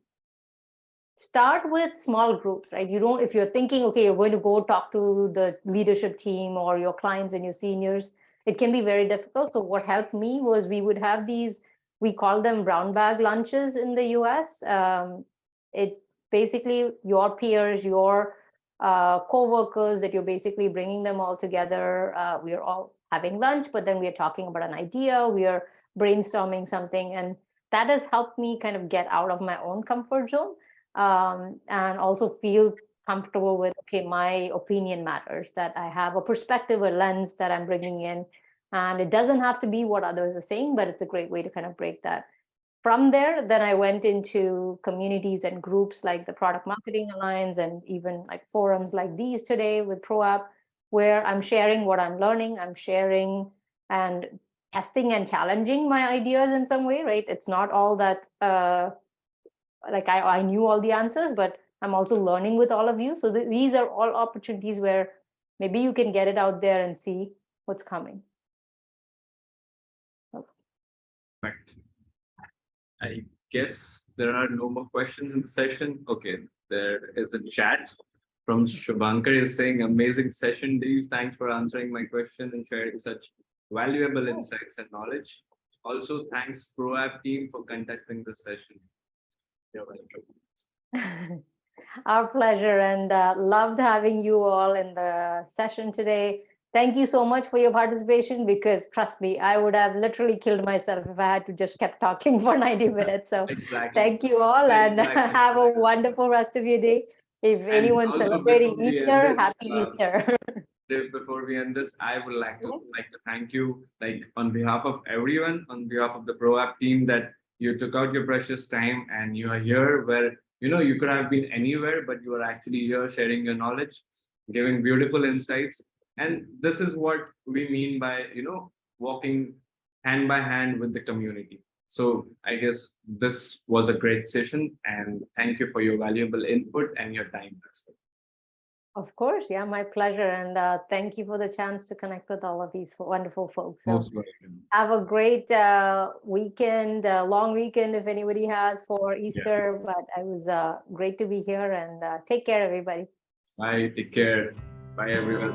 Start with small groups, right? You don't, if you're thinking, okay, you're going to go talk to the leadership team or your clients and your seniors, it can be very difficult. So what helped me was we would have these, we call them brown bag lunches in the US. It basically your peers, your co-workers that you're basically bringing them all together. We are all having lunch, but then we are talking about an idea, we are brainstorming something. And that has helped me kind of get out of my own comfort zone. And also feel comfortable with, okay, my opinion matters, that I have a perspective, a lens that I'm bringing in. And it doesn't have to be what others are saying, but it's a great way to kind of break that. From there, then I went into communities and groups like the Product Marketing Alliance and even like forums like these today with ProApp, where I'm sharing what I'm learning, I'm sharing and testing and challenging my ideas in some way, right? It's not all that like I knew all the answers, but I'm also learning with all of you. So these are all opportunities where maybe you can get it out there and see what's coming. Perfect. I guess there are no more questions in the session. Okay, there is a chat from Shubhankar is saying, amazing session, Div. Thanks for answering my question and sharing such valuable insights and knowledge. Also, thanks ProApp team for conducting this session. You're welcome. Our pleasure, and loved having you all in the session today. Thank you so much for your participation, because trust me, I would have literally killed myself if I had to just kept talking for 90 minutes. So exactly. Thank you all, and have a wonderful rest of your day. If anyone's celebrating Easter, happy Easter. Before we end this, I would like to thank you, like on behalf of everyone, on behalf of the ProApp team, that you took out your precious time and you are here where you could have been anywhere, but you are actually here sharing your knowledge, giving beautiful insights. And this is what we mean by walking hand by hand with the community. So I guess this was a great session, and thank you for your valuable input and your time as well. Of course, yeah, my pleasure. And thank you for the chance to connect with all of these wonderful folks. So most welcome. Have a great weekend, long weekend if anybody has for Easter. Yeah. But it was great to be here, and take care, everybody. Bye, take care. Bye, everyone.